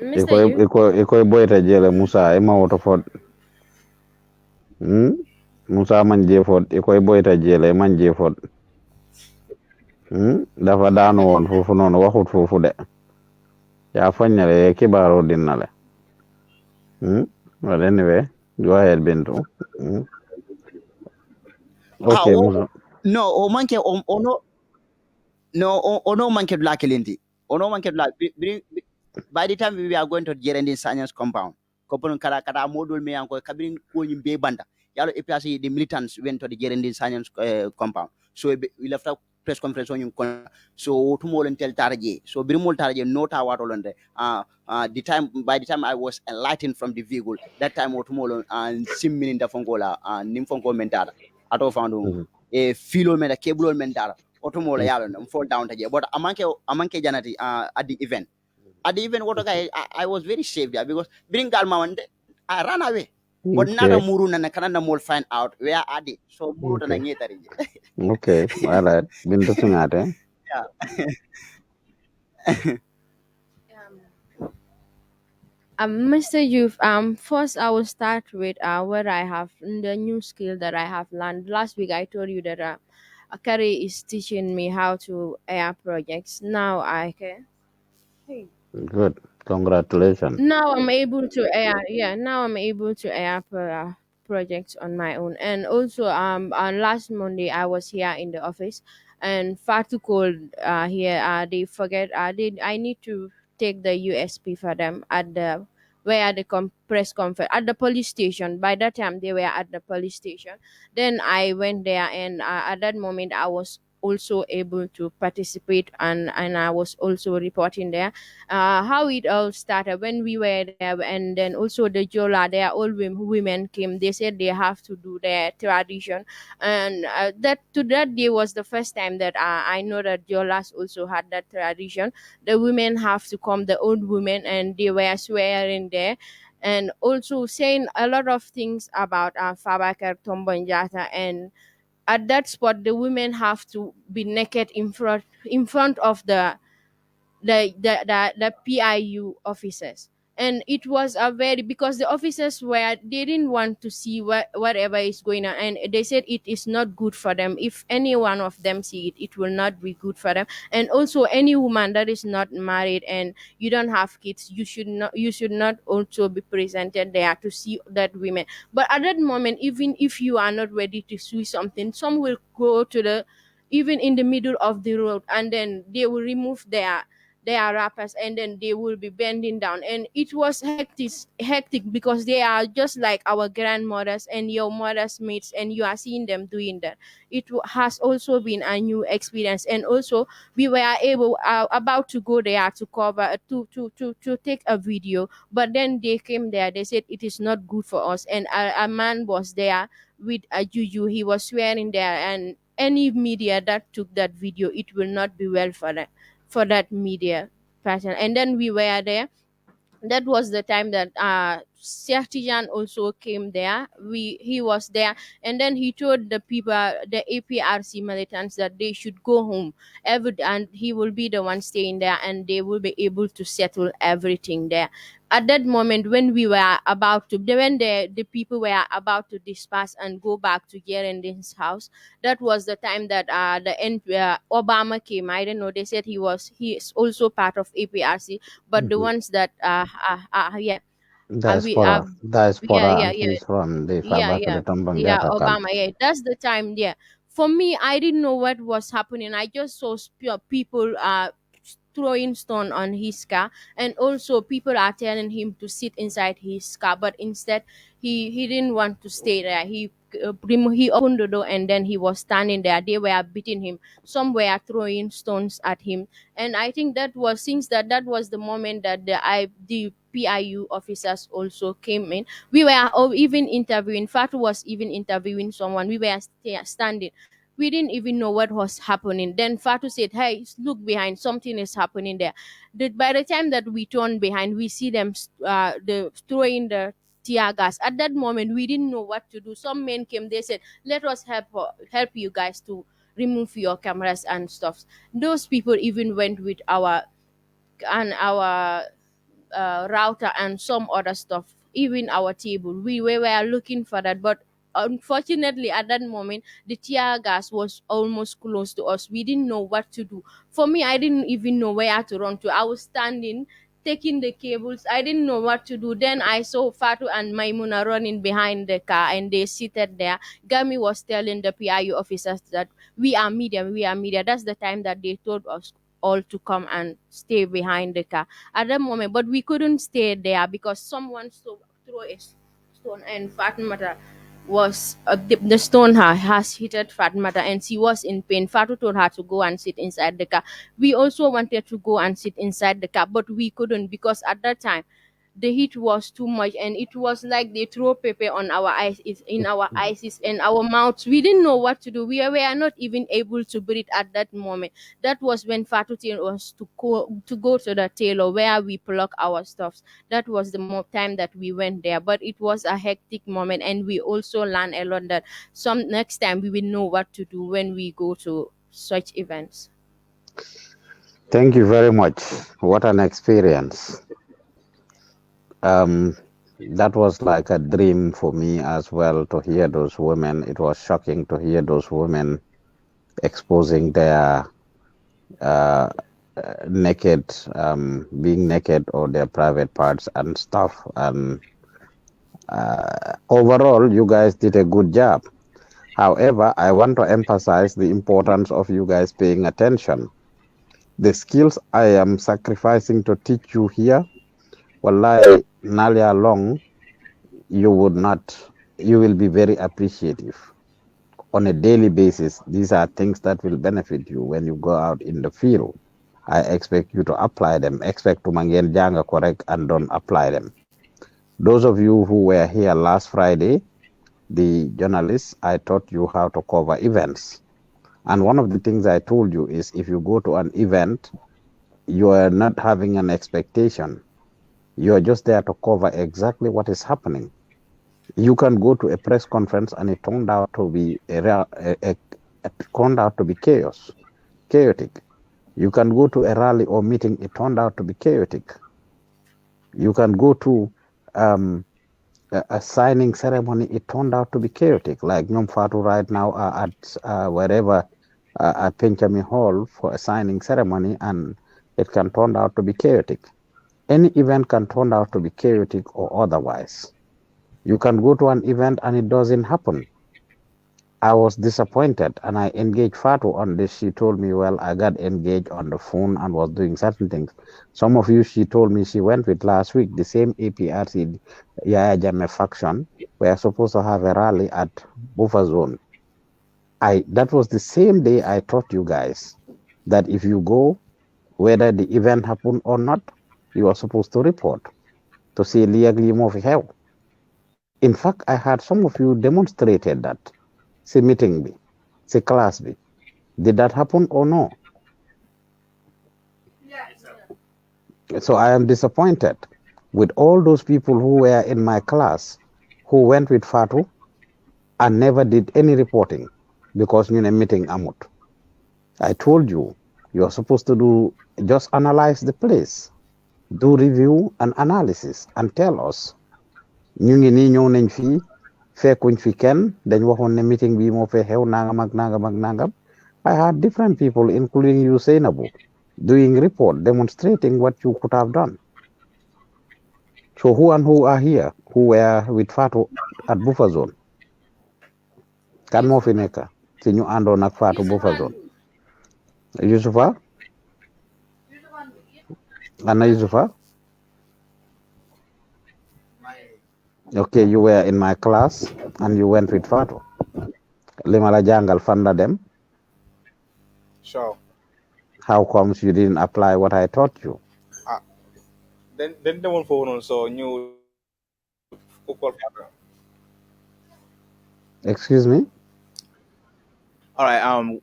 Mr. You. Iko boyta jele Musa ema Waterford. Musa man Jeford iko boyta jele man Jeford. Dafa daanu woon foofu noonu waxut foofu de. Ya fonyele kibaro dinale. Well anyway, go ahead Bintu. Okay Musa. No o manke o no no ono manke black linti ono manke black by the time we are going to Jerendi Science compound kopon kara modul me anko kabin ko be banda yalo EPAC the militants went to the Jerendi Science compound so we left a press conference on so tumol tel tarje so birimol tarje nota watolonde the time by the time I was enlightened from the vehicle that time tumol and simmin da fongola nimfongo mentara ato found e filo men cable men dara otomola yalo no fall down taje but amanke janati at the event what guy I was very safe there because bring gal mawande I ran away but nada Okay. muru na kanana mol find out where are they so muru na Okay. ngetari Okay. All right. Bintu singate. yeah Mr. Youth, first I will start with what I have the new skill that I have learned. Last week I told you that Kari is teaching me how to air projects. Now I can. Good. Congratulations. Now I'm able to air, yeah, now I'm able to air projects on my own. And also on last Monday I was here in the office and far too cold here. They forget I need to take the USP for them at the where the press conference at the police station. By that time they were at the police station. Then I went there, and at that moment I was also able to participate, and I was also reporting there how it all started when we were there. And then also the Jola, they are all women came. They said they have to do their tradition, and that to that day was the first time that I know that Jolas also had that tradition. The women have to come, the old women, and they were swearing there. And also saying a lot of things about Fabakar Tombonjata. And at that spot the women have to be naked in front of the PIU officers. And it was a very, because the officers were, they didn't want to see whatever is going on, and they said it is not good for them. If any one of them see it, it will not be good for them. And also any woman that is not married and you don't have kids, you should not also be presented there to see that women. But at that moment, even if you are not ready to see something, some will go to the, even in the middle of the road, and then they will remove their wrappers, and then they will be bending down. And it was hectic because they are just like our grandmothers and your mother's mates, and you are seeing them doing that. Has also been a new experience. And also we were able about to go there to cover to take a video, but then they came there, they said it is not good for us. And a man was there with a juju, he was swearing there. And any media that took that video, it will not be well for that media person. And then we were there. That was the time that Sheikh Tijan also came there. He was there, and then he told the people, the APRC militants, that they should go home. And he will be the one staying there, and they will be able to settle everything there. At that moment, when we were about to, when the people were about to disperse and go back to Gerendin's house, that was the time that Obama came. I don't know. They said he is also part of APRC, but the Mhm. ones that yeah we Diaspora, and he's from the yeah, Fabaka, yeah, the yeah, Tombongata camp. Obama. Yeah, that's the time. Yeah, for me, I didn't know what was happening. I just saw people throwing stone on his car, and also people are telling him to sit inside his car, but instead he didn't want to stay there. He opened the door, and then he was standing there. They were beating him. Some were throwing stones at him, and I think that was, since that was the moment that the PIU officers also came in. We were even interviewing. Fatu was even interviewing someone. We were standing. We didn't even know what was happening. Then Fatu said, "Hey, look behind. Something is happening there." By the time that we turned behind, we see them throwing the tear gas. At that moment, we didn't know what to do. Some men came. They said, "Let us help you guys to remove your cameras and stuff." Those people even went with our router and some other stuff, even our table. We were looking for that, but unfortunately, at that moment, the tear gas was almost close to us. We didn't know what to do. For me, I didn't even know where to run to. I was standing, taking the cables. I didn't know what to do. Then I saw Fatu and Maimuna running behind the car, and they seated there. Gami was telling the PIU officers that we are media, we are media. That's the time that they told us all to come and stay behind the car at that moment, but we couldn't stay there because someone threw a stone, and Fatmata was the stone has hit Fatmata, and she was in pain. Fatu told her to go and sit inside the car. We also wanted to go and sit inside the car, but we couldn't because at that time the heat was too much, and it was like they throw pepper on our eyes, in our eyes and our mouths. We didn't know what to do. We are not even able to breathe at that moment. That was when Fatutin was to go to the tailor where we pluck our stuffs. That was the time that we went there, but it was a hectic moment, and we also learned a lot that some next time we will know what to do when we go to such events. Thank you very much. What an experience. Um, that was like a dream for me as well to hear those women. It was shocking to hear those women exposing their uh, naked, being naked, or their private parts and stuff. And overall, you guys did a good job. However, I want to emphasize the importance of you guys paying attention. The skills I am sacrificing to teach you here, wallahi, nalia long, you will be very appreciative. On a daily basis, these are things that will benefit you when you go out in the field. I expect you to apply them. Expect to mangen janga correct and don't apply them. Those of you who were here last Friday, the journalists, I taught you how to cover events. And one of the things I told you is if you go to an event, you are not having an expectation. You are just there to cover exactly what is happening. You can go to a press conference and it turned out to be chaotic. You can go to a rally or meeting, it turned out to be chaotic. You can go to a signing ceremony, it turned out to be chaotic. Like Nyom Fatu right now are at wherever at Benjamin Hall for a signing ceremony, and it can turn out to be chaotic. Any event can turn out to be chaotic or otherwise. You can go to an event and it doesn't happen. I was disappointed and I engaged Fatu on this. She told me, well, I got engaged on the phone and was doing certain things. Some of you, she told me she went with last week, the same APRC Yaya Jame faction. We are supposed to have a rally at buffer zone. That was the same day I taught you guys that if you go, whether the event happened or not, you are supposed to report to see legally move hell. In fact, I had some of you demonstrated that, see meeting me. si class bi. Did that happen or no? So I am disappointed with all those people who were in my class who went with Fatu and never did any reporting because ñu ne meeting amut. I told you, you're supposed to do just analyze the place, do review and analysis, and tell us. Ñu ngi nii ñëw nañ fii fekkuñ fi kenn dañ waxoon ne meeting bi moo fe xew nangam ak nangam ak nangam. I had different people, including you, Seinabu, doing report demonstrating what you could have done. So who and who are here who were with Fatu at buffer zone? Kan moo fi nekk ci ñu àndoon ak Fatu buffer zone? Yusufa? Ana Yusufa? Okay, you were in my class and you went with Fatu. Lima la jàngal fan la dem? Sure. How comes you didn't apply what I taught you? Then they won't phone so new call. Excuse me? All right. On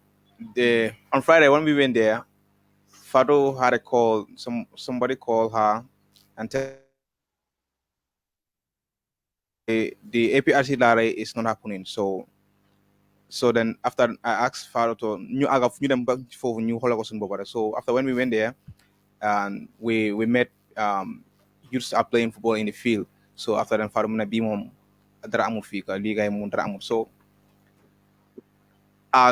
Friday when we went there, Fado had a call. Somebody called her and tell the APRC Lare is not happening. So then after I asked Fado to new them back for new Holocaust. So after when we went there, and we met youths are playing football in the field. So after then Fado muna bi mom dara amul fi ka liga mo dara amul. So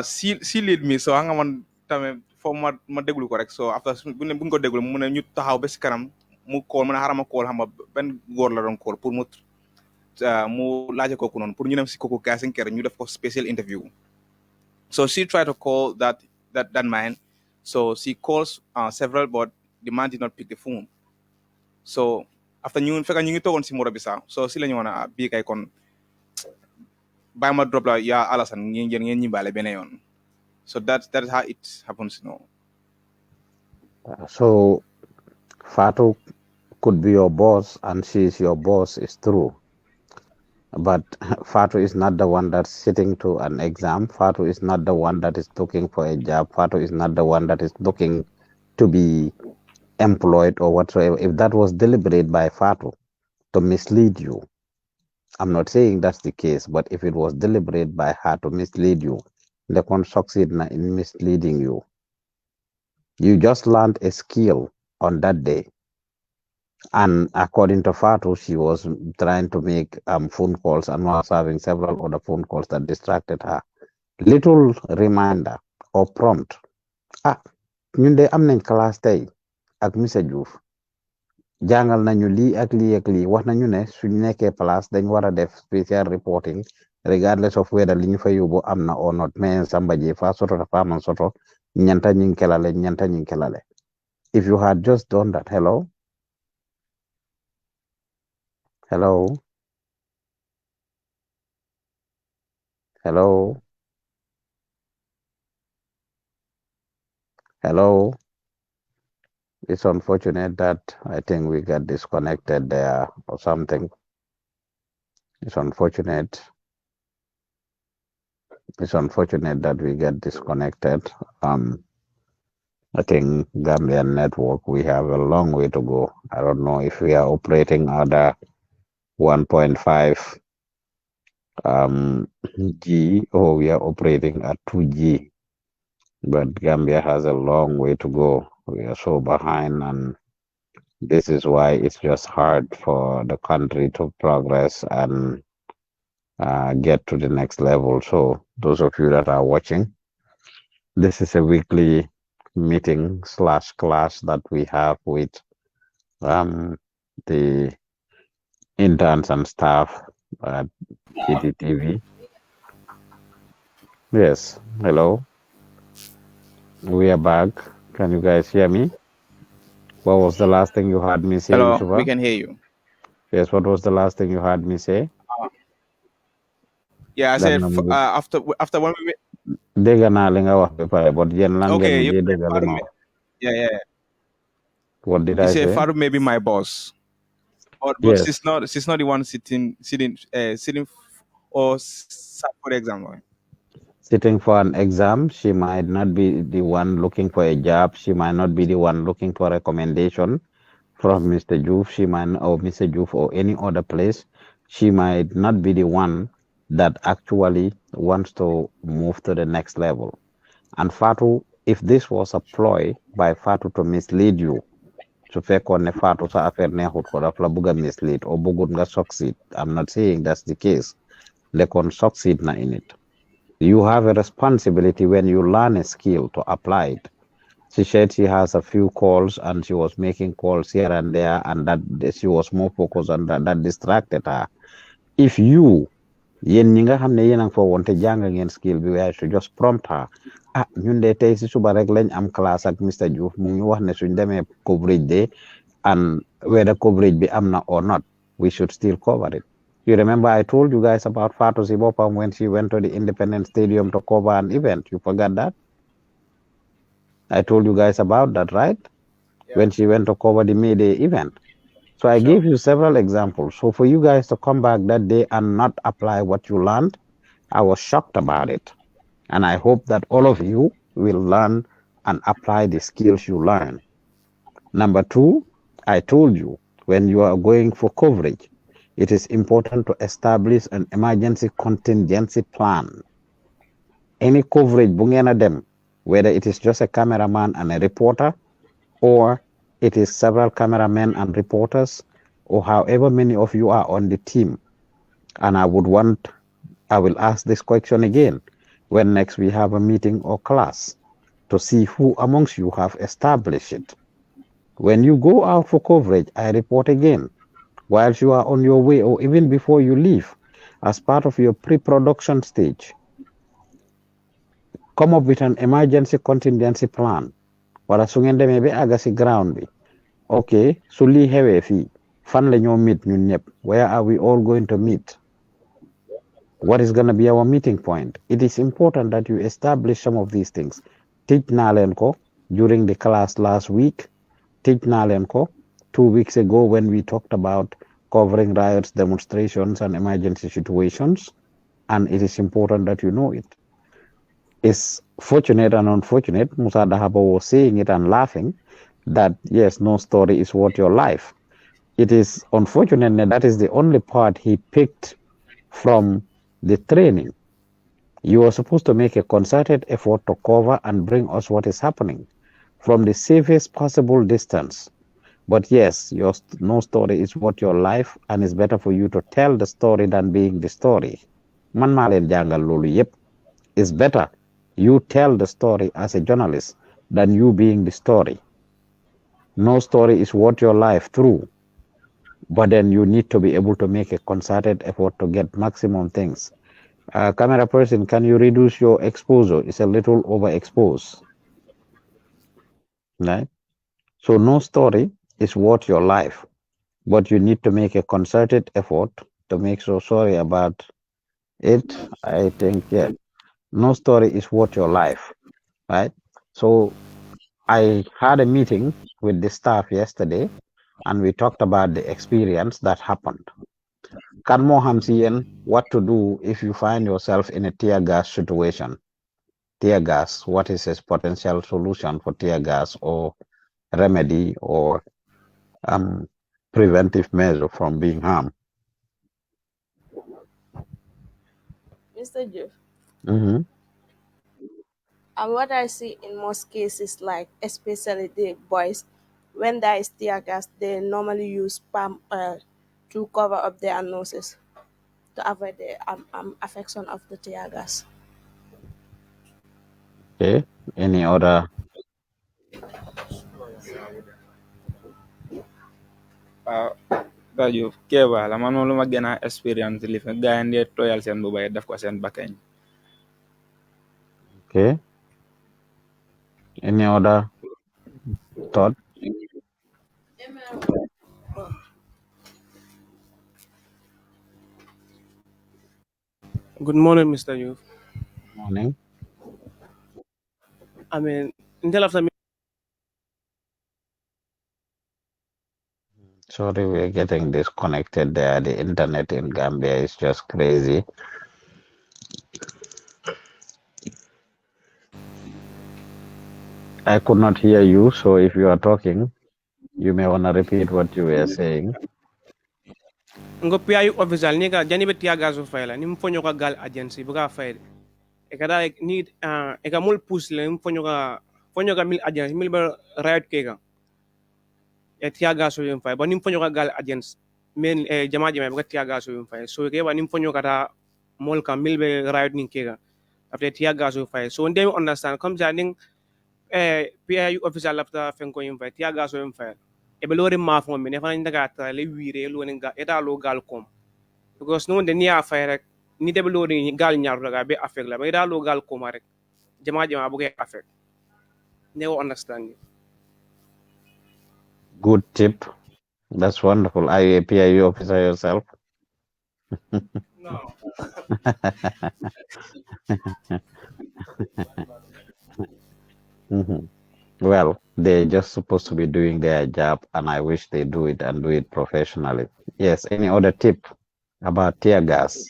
she lead me so nga man tamé fo ma déglu ko rek. So after buñ ko déglu mu ne ñu taxaw ba ci kanam mu call mu ne harama call xam ben góor la doon call pour mu laaje kooku noonu pour ñu dem si kooku casting kër ñu def ko special interview. So she tried to call that man. So she calls several, but the man did not pick the phone. So after ñu fekk ñu ngi toogoon si moro bi sax so si la ñu wana bii kay kon bàyyi ma drop la yaa Alassane ngeen ñibbaale beneen yoon. So that is how it happens, So Fatu could be your boss and she is your boss, is true. But Fatu is not the one that's sitting to an exam. Fatu is not the one that is looking for a job. Fatu is not the one that is looking to be employed or whatsoever. If that was deliberate by Fatu to mislead you, I'm not saying that's the case, but if it was deliberate by her to mislead you, they can succeed in misleading you. You just learned a skill on that day. And according to Fatu, she was trying to make phone calls and was having several other phone calls that distracted her. Little reminder or prompt. Ñun de am nañ class tey ak Mr Joof jàngal nañu lii ak lii ak lii wax nañu ne suñ nekkee place dañ war a def special reporting regardless of whether li ñu fa yóbbu am na or not mais Samba ji fa soto dafa man soto ñanta ñu kelale. If you had just done that, hello? Hello? Hello? Hello? It's unfortunate that I think we got disconnected there or something. It's unfortunate. It's unfortunate that we get disconnected. I think Gambian network, we have a long way to go. I don't know if we are operating at 1.5 G or we are operating at 2G. But Gambia has a long way to go. We are so behind, and this is why it's just hard for the country to progress and get to the next level. So those of you that are watching, this is a weekly meeting / class that we have with the interns and staff at GTTV. Yes, hello. We are back. Can you guys hear me? What was the last thing you heard me say, Hello, Yusufa? we can hear you. Yes, what was the last thing you heard me say? Yeah, I said after when we dégg naa li nga wax ba pare but yéen lan ngeen okay, mujjee dégg li ma wax. yeah. What did You I say say? Faru may be my boss, but Yes. she's not the one sitting or sat for the exam. sitting for an exam. She might not be the one looking for a job. She might not be the one looking for recommendation from Mr. Joof. She might, or Mr. Joof, or any other place. She might not be the one that actually wants to move to the next level. And Fatu, if this was a ploy by Fatu to mislead you, su fekkoon ne Fatu sa affaire neexut ko daf la bëgg a mislead or bëggut nga succeed, I'm not saying that's the case. They can succeed na in it. You have a responsibility when you learn a skill to apply it. She said she has a few calls and she was making calls here and there, and that she was more focused on that. That distracted her. If you, yen ñi nga xam ne yéen a ngi fa woon te jàng ngeen skill bi waaye should just prompt her. Ah ñun de tey si suba rek lañ am classe ak Mr. Diouf mu ngi wax ne suñ demee coverage de, and whether coverage be amna or not, we should still cover it. You remember I told you guys about Fatou Sibopam when she went to the Independence Stadium to cover an event. You forgot that? I told you guys about that, right? Yeah. When she went to cover the May Day event. So I gave you several examples. So for you guys to come back that day and not apply what you learned, I was shocked about it. And I hope that all of you will learn and apply the skills you learn. Number two, I told you when you are going for coverage, it is important to establish an emergency contingency plan. Any coverage, bungena them, whether it is just a cameraman and a reporter, or it is several cameramen and reporters, or however many of you are on the team. And I will ask this question again when next we have a meeting or class to see who amongst you have established it. When you go out for coverage, I report again. Whilst you are on your way or even before you leave, as part of your pre-production stage, come up with an emergency contingency plan. Wala su ngeen demee ba àgga si ground bi. Okay, su lii xewee fii, fan la ñoo meet ñun ñëpp? Where are we all going to meet? What is going to be our meeting point? It is important that you establish some of these things. Teach naa leen ko during the class last week. Teach naa leen ko 2 weeks ago when we talked about covering riots, demonstrations, and emergency situations. And it is important that you know it. It's fortunate and unfortunate. Musa Dahaba was saying it and laughing that, yes, no story is worth your life. It is unfortunate that that is the only part he picked from the training. You are supposed to make a concerted effort to cover and bring us what is happening from the safest possible distance. But yes, your no story is worth your life, and it's better for you to tell the story than being the story. Man maa leen jàngal loolu yépp. It's better you tell the story as a journalist than you being the story. No story is worth your life, true. But then you need to be able to make a concerted effort to get maximum things. Camera person, can you reduce your exposure? It's a little overexposed. Right? So no story is worth your life, but you need to make a concerted effort to make so sorry about it. I think, yeah, no story is worth your life, right? So I had a meeting with the staff yesterday and we talked about the experience that happened. Kan mo xam si yéen what to do if you find yourself in a tear gas situation? Tear gas, what is a potential solution for tear gas or remedy or preventive measure from being harmed? Mr. Joof, Mm-hmm. and what I see in most cases, like especially the boys, when there is tear gas, they normally use palm oil to cover up their noses to avoid the affection of the tear gas. Okay. Any other? Rajo Keba la man moom lu ma gën a expérience li fi gaa yi ndee tooyal seen bu bay def ko seen bakkeñ. Okay. Any other thought? Good morning, Mr. Youth. Morning. I mean, until after me. Sorry, we're getting disconnected there. The internet in Gambia is just crazy. I could not hear you, so if you are talking, you may want to repeat what you were saying. Ngo PIU official ni ka jani be tiaga so fayla ni mfonyo ka gal agency buka fayde e kada ni e ka mul pus le mfonyo ka mil agency mil ba riot ke ka e tiaga so yum fay ba ni mfonyo ka gal agency men e jama jama buka tiaga so yum fay so ke ba ni mfonyo ka ta mol ka mil be riot ni ke ka after tiaga so fay so ndem understand comme ça ning PIU official after fenko yum fay tiaga so yum fay e be lori ma fo mi ne fa ndaga ta le wire lo ni ga eta lo gal kom because no de niya fay rek ni de lo ni gal ñaar daga be affect la ba da lo gal ko ma rek jama jama bu ge affect never understand. Good tip. That's wonderful. Are you a PIU officer yourself? No. Well, they're just supposed to be doing their job, and I wish they do it and do it professionally. Yes, any other tip about tear gas?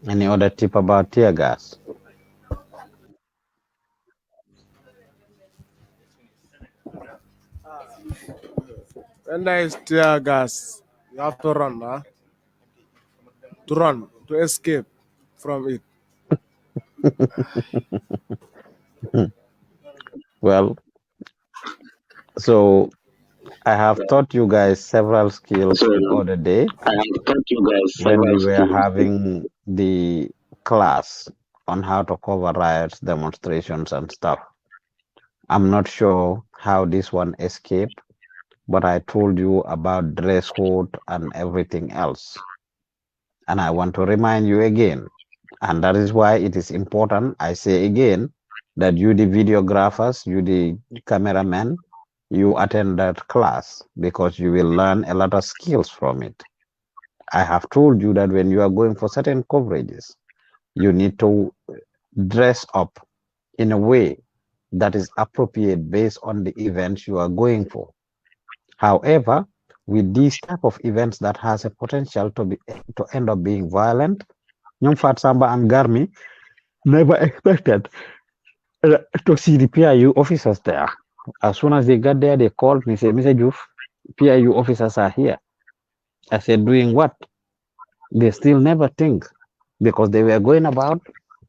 Any other tip about tear gas? When there is tear gas, you have to run, huh? To run, to escape from it. Well, so I have taught you guys several skills So the other day I have taught you guys when several we were skills. having the class on how to cover riots, demonstrations, and stuff. I'm not sure how this one escaped, but I told you about dress code and everything else. And I want to remind you again, and that is why it is important, I say again, that you, the videographers, you, the cameramen, you attend that class because you will learn a lot of skills from it. I have told you that when you are going for certain coverages, you need to dress up in a way that is appropriate based on the events you are going for. However, with these type of events that has a potential to end up being violent, Nyom Fat Samba and Garmi never expected to see the PIU officers there. As soon as they got there, they called me, said, Mr. Joof, PIU officers are here. I said, doing what? They still never think because they were going about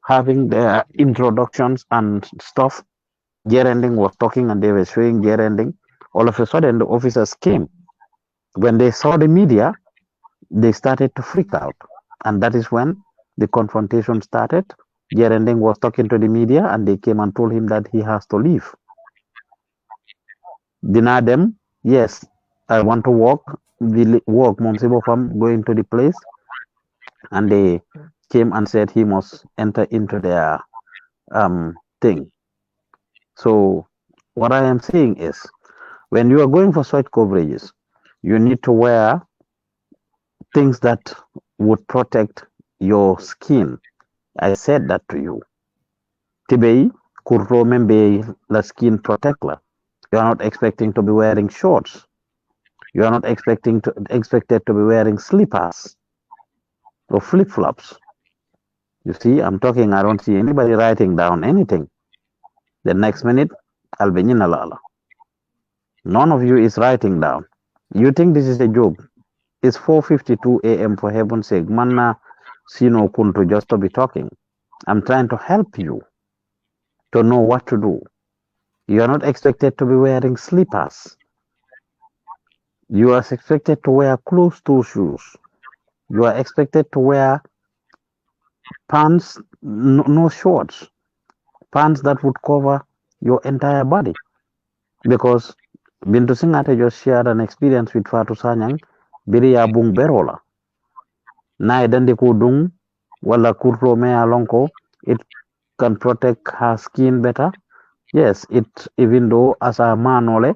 having their introductions and stuff. Gerending was talking and they were showing Gerending. All of a sudden, the officers came. When they saw the media, they started to freak out. And that is when the confrontation started. Gerending was talking to the media and they came and told him that he has to leave. Deny them, yes, I want to walk. We walk, Monsibo Fam, going to the place. And they came and said he must enter into their thing. So what I am saying is, when you are going for such coverages, you need to wear things that would protect your skin. I said that to you. Tibei, kurro membe la skin protector. You are not expecting to be wearing shorts. You are not expected to be wearing slippers or flip flops. You see, I'm talking. I don't see anybody writing down anything. The next minute, I'll be lala. None of you is writing down. You think this is a joke? It's 4:52 a.m. for heaven's sake. Manna Sino Kuntu just to be talking. I'm trying to help you to know what to do. You are not expected to be wearing slippers. You are expected to wear closed-toe shoes. You are expected to wear pants, no shorts, pants that would cover your entire body. Because Bintu Singate just shared an experience with Fatu Sanyang, Biriya Bung Berola. Na idandi kudung wala kurro me alonko, it can protect her skin better. Yes, it even though as a man only,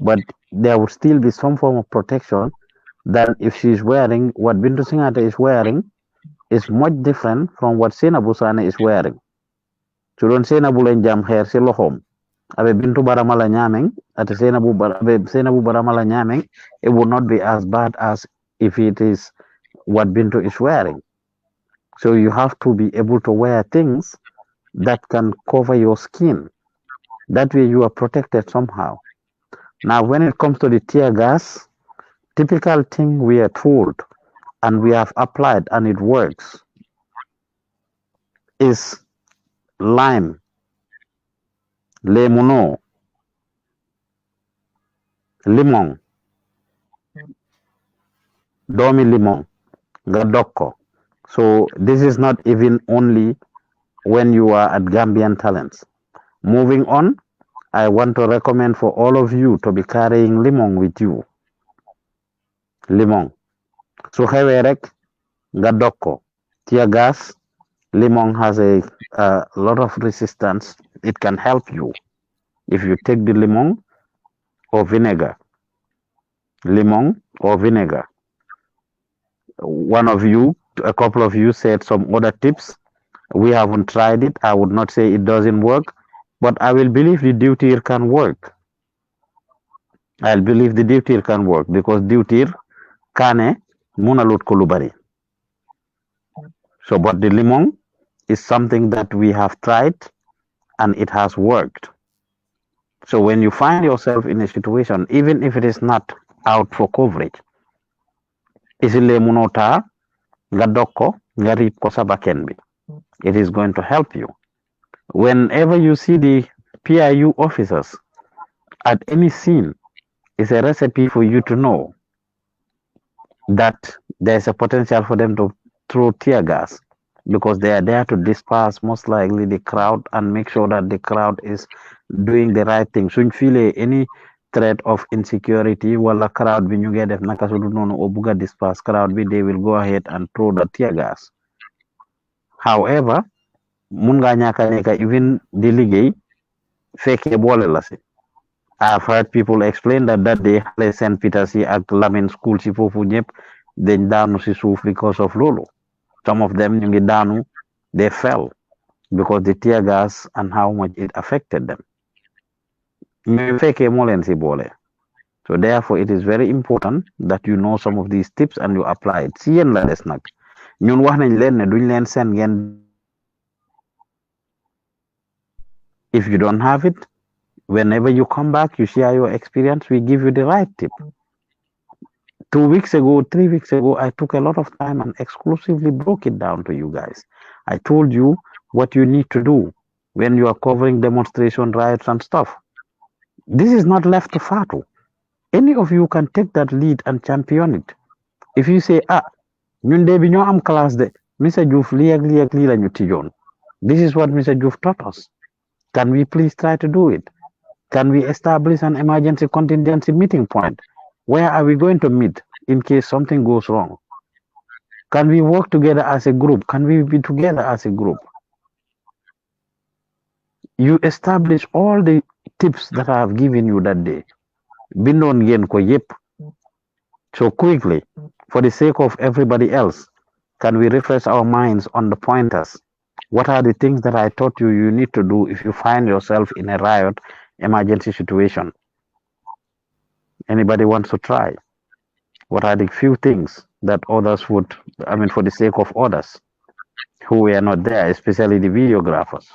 but there would still be some form of protection than if she's wearing what Bintu Singate is wearing is much different from what Sena Busane is wearing. So don't Sena Bulen hair si lohom. Abe Bintu Baramala nyameng at Sena Bu Baramala nyameng, it would not be as bad as if it is what Bintu is wearing. So you have to be able to wear things that can cover your skin. That way you are protected somehow. Now, when it comes to the tear gas, typical thing we are told and we have applied and it works is lime, lemono, limon, domi limon, gadoko. So this is not even only when you are at Gambian Talents. Moving on, I want to recommend for all of you to be carrying limon with you. Limon. So rek gadoko. Tear gas, limon has a lot of resistance. It can help you if you take the lemon or vinegar. Lemon or vinegar. One of you, a couple of you said some other tips. We haven't tried it. I would not say it doesn't work, but I will believe the deuter can work. I'll believe the deuter can work because deuter kane munalut kolubari. So, but the lemon is something that we have tried and it has worked. So when you find yourself in a situation, even if it is not out for coverage, isile munota gadoko ngarip ko sabakenbi. It is going to help you. Whenever you see the PIU officers at any scene, it's a recipe for you to know that there's a potential for them to throw tear gas because they are there to disperse most likely the crowd and make sure that the crowd is doing the right thing. Suñ feel any threat of insecurity wala crowd bi ñu ngi def naka su dul noonu o buga disperse crowd bi, they will go ahead and throw the tear gas. However, mun nga ñaka nekka even di liggéey fekkee boole la si. I've heard people explain that day xale St. Peter si ak Lamin school si foofu ñëpp dañ daanu si suuf because of loolu. Some of them ñu ngi daanu, they fell because the tear gas and how much it affected them. ñu fekkee moo leen si boole. So therefore it is very important that you know some of these tips and you apply it. Si yéen la des nag ñun wax nañ leen ne duñ leen seen ngeen. If you don't have it, whenever you come back, you share your experience, we give you the right tip. 2 weeks ago, 3 weeks ago, I took a lot of time and exclusively broke it down to you guys. I told you what you need to do when you are covering demonstration riots and stuff. This is not left to Fatu. Any of you can take that lead and champion it. If you say, ñun de bi ñoo am class de, Mr. Joof lii ak lii ak lii la ñu tijoon. This is what Mr. Joof taught us. Can we please try to do it? Can we establish an emergency contingency meeting point? Where are we going to meet in case something goes wrong? Can we work together as a group? Can we be together as a group? You establish all the tips that I have given you that day. Bindon ngeen ko yep. So quickly, for the sake of everybody else, can we refresh our minds on the pointers? What are the things that I taught you you need to do if you find yourself in a riot emergency situation? Anybody wants to try? What are the few things that others would, for the sake of others who were not there, especially the videographers?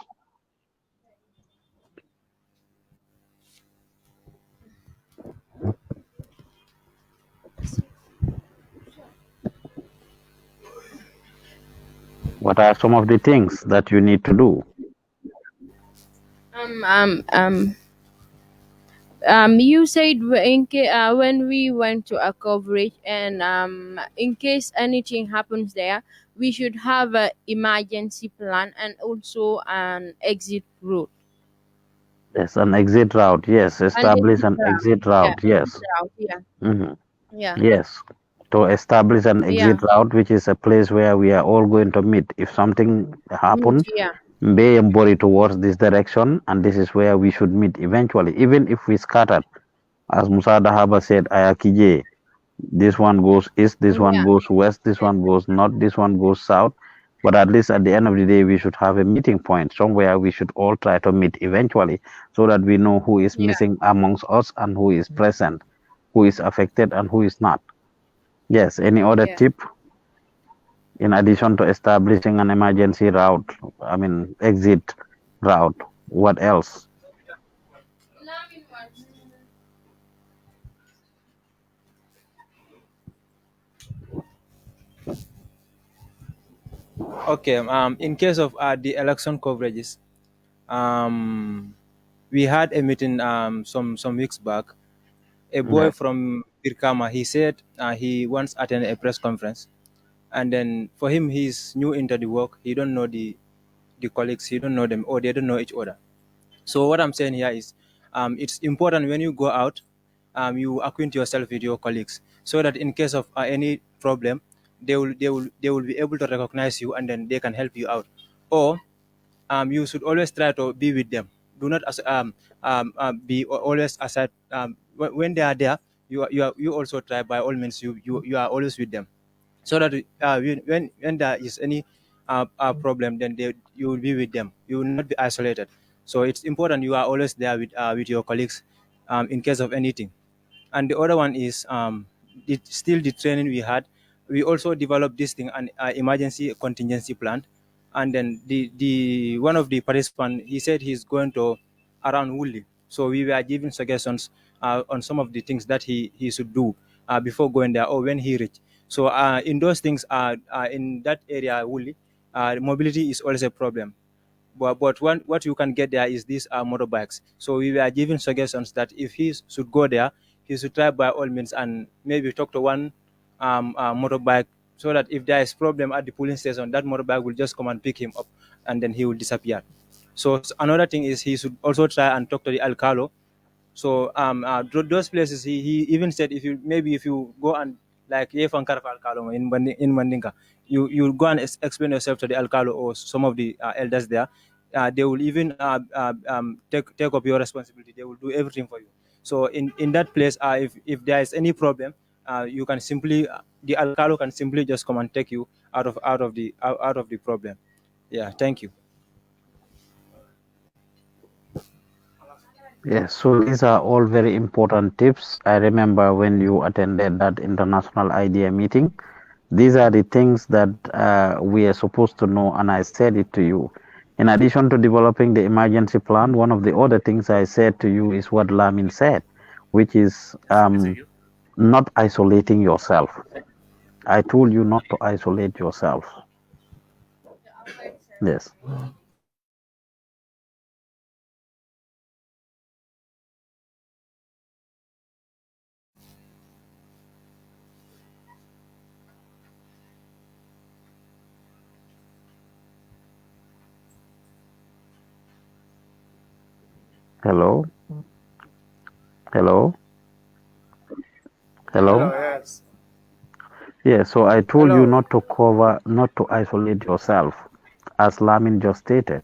What are some of the things that you need to do? You said when we went to a coverage and in case anything happens there, we should have an emergency plan and also an exit route. Yes, an exit route. Yes, establish an exit route. Yeah, Yes. exit route, yeah. Mm-hmm. Yeah. Yes. To establish an exit route, which is a place where we are all going to meet. If something happens, Yeah. Bay and body towards this direction, and this is where we should meet eventually, even if we scattered. As Musa Dahaba said, Ayakije, this one goes east, this one goes west, this one goes north, this one goes south. But at least at the end of the day, we should have a meeting point somewhere we should all try to meet eventually so that we know who is missing amongst us and who is present, who is affected and who is not. Yes, any other tip? in addition to establishing an emergency route, exit route. What else? Okay. In case of the election coverages, we had a meeting some weeks back. A boy Yes. from Birkama, he said he once attended a press conference, and then for him, he's new into the work. He don't know the colleagues. He don't know them, or they don't know each other. So what I'm saying here is, it's important when you go out, you acquaint yourself with your colleagues, so that in case of any problem, they will be able to recognize you, and then they can help you out. Or you should always try to be with them. Do not be always aside. When they are there, you also try by all means. You are always with them, so that when there is any problem, then you will be with them. You will not be isolated. So it's important you are always there with your colleagues in case of anything. And the other one is still the training we had. We also developed this thing, an emergency contingency plan. And then the one of the participants, he said he's going to around Woolly. So we were giving suggestions on some of the things that he should do before going there or when he reached. So in those things, in that area, Woolly, mobility is always a problem. But what you can get there is these motorbikes. So we were giving suggestions that if he should go there, he should try by all means and maybe talk to one motorbike, so that if there is problem at the polling station, that motorbike will just come and pick him up, and then he will disappear. So another thing is he should also try and talk to the alcalo. So those places, he even said, if you go and like Alcalo in Mandinka, you go and explain yourself to the alcalo or some of the elders there. They will even take up your responsibility. They will do everything for you. So in that place, if there is any problem, you can simply the alcalo can simply just come and take you out of the problem. Yeah, thank you. Yes, so these are all very important tips. I remember when you attended that international idea meeting. These are the things that we are supposed to know, and I said it to you. In addition to developing the emergency plan, one of the other things I said to you is what Lamin said, which is not isolating yourself. I told you not to isolate yourself. Yes. Hello? Hello? Hello, Hello? yes. Yeah, so I told you Hello. not to isolate yourself, as Lamin just stated.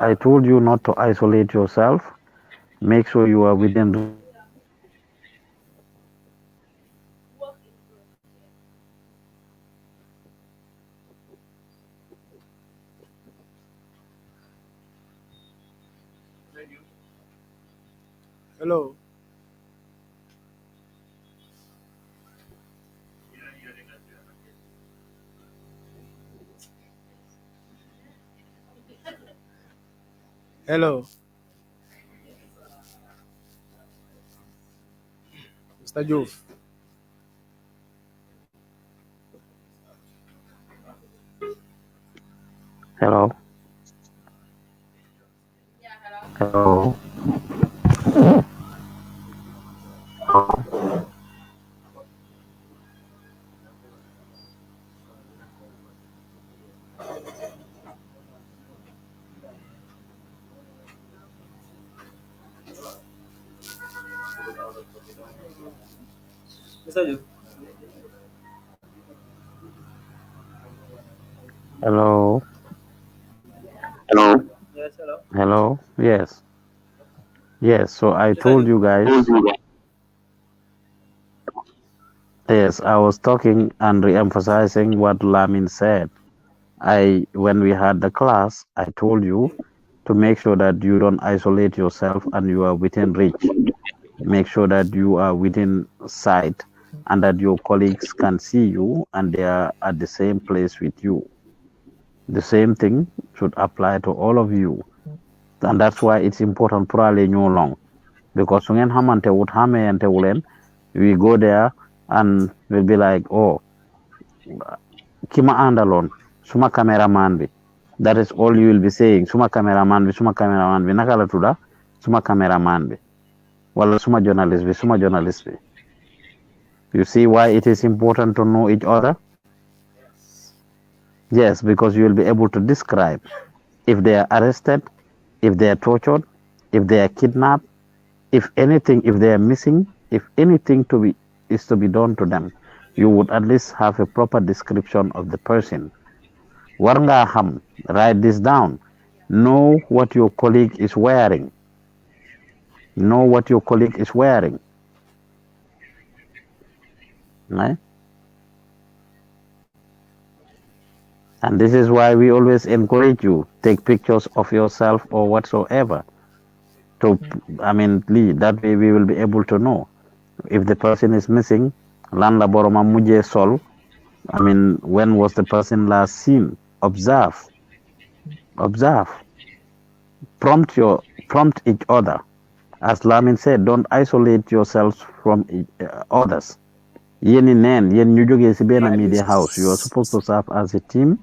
I told you not to isolate yourself. Make sure you are within. Hello. Hello. Mr. Joof. Hello? Hello? Hello? Hello. Hello? Yes. Yes, so I told you guys. Yes, I was talking and re-emphasizing what Lamin said. When we had the class, I told you to make sure that you don't isolate yourself and you are within reach. Make sure that you are within sight and that your colleagues can see you and they are at the same place with you. The same thing should apply to all of you. And that's why it's important probably new long. Because when hamante would hame wulen, we go there and we'll be like, oh, kima andalon, suma cameraman bi. That is all you will be saying. Suma cameraman bi, suma cameraman bi. Nakala tuda, suma cameraman bi. Wala suma journalist bi, suma journalist bi. You see why it is important to know each other? Yes, because you will be able to describe if they are arrested, if they are tortured, if they are kidnapped, if anything, if they are missing, if anything is to be done to them, you would at least have a proper description of the person. Warnga ham, write this down. Know what your colleague is wearing. Know what your colleague is wearing. Right? And this is why we always encourage you take pictures of yourself or whatsoever. To, I mean, that way we will be able to know if the person is missing. Landa boroma muje sol. I mean, when was the person last seen? Observe, observe. Prompt each other. As Lamin said, don't isolate yourselves from others. Yeni nen, yen ñu jógee ci benn media house. You are supposed to serve as a team,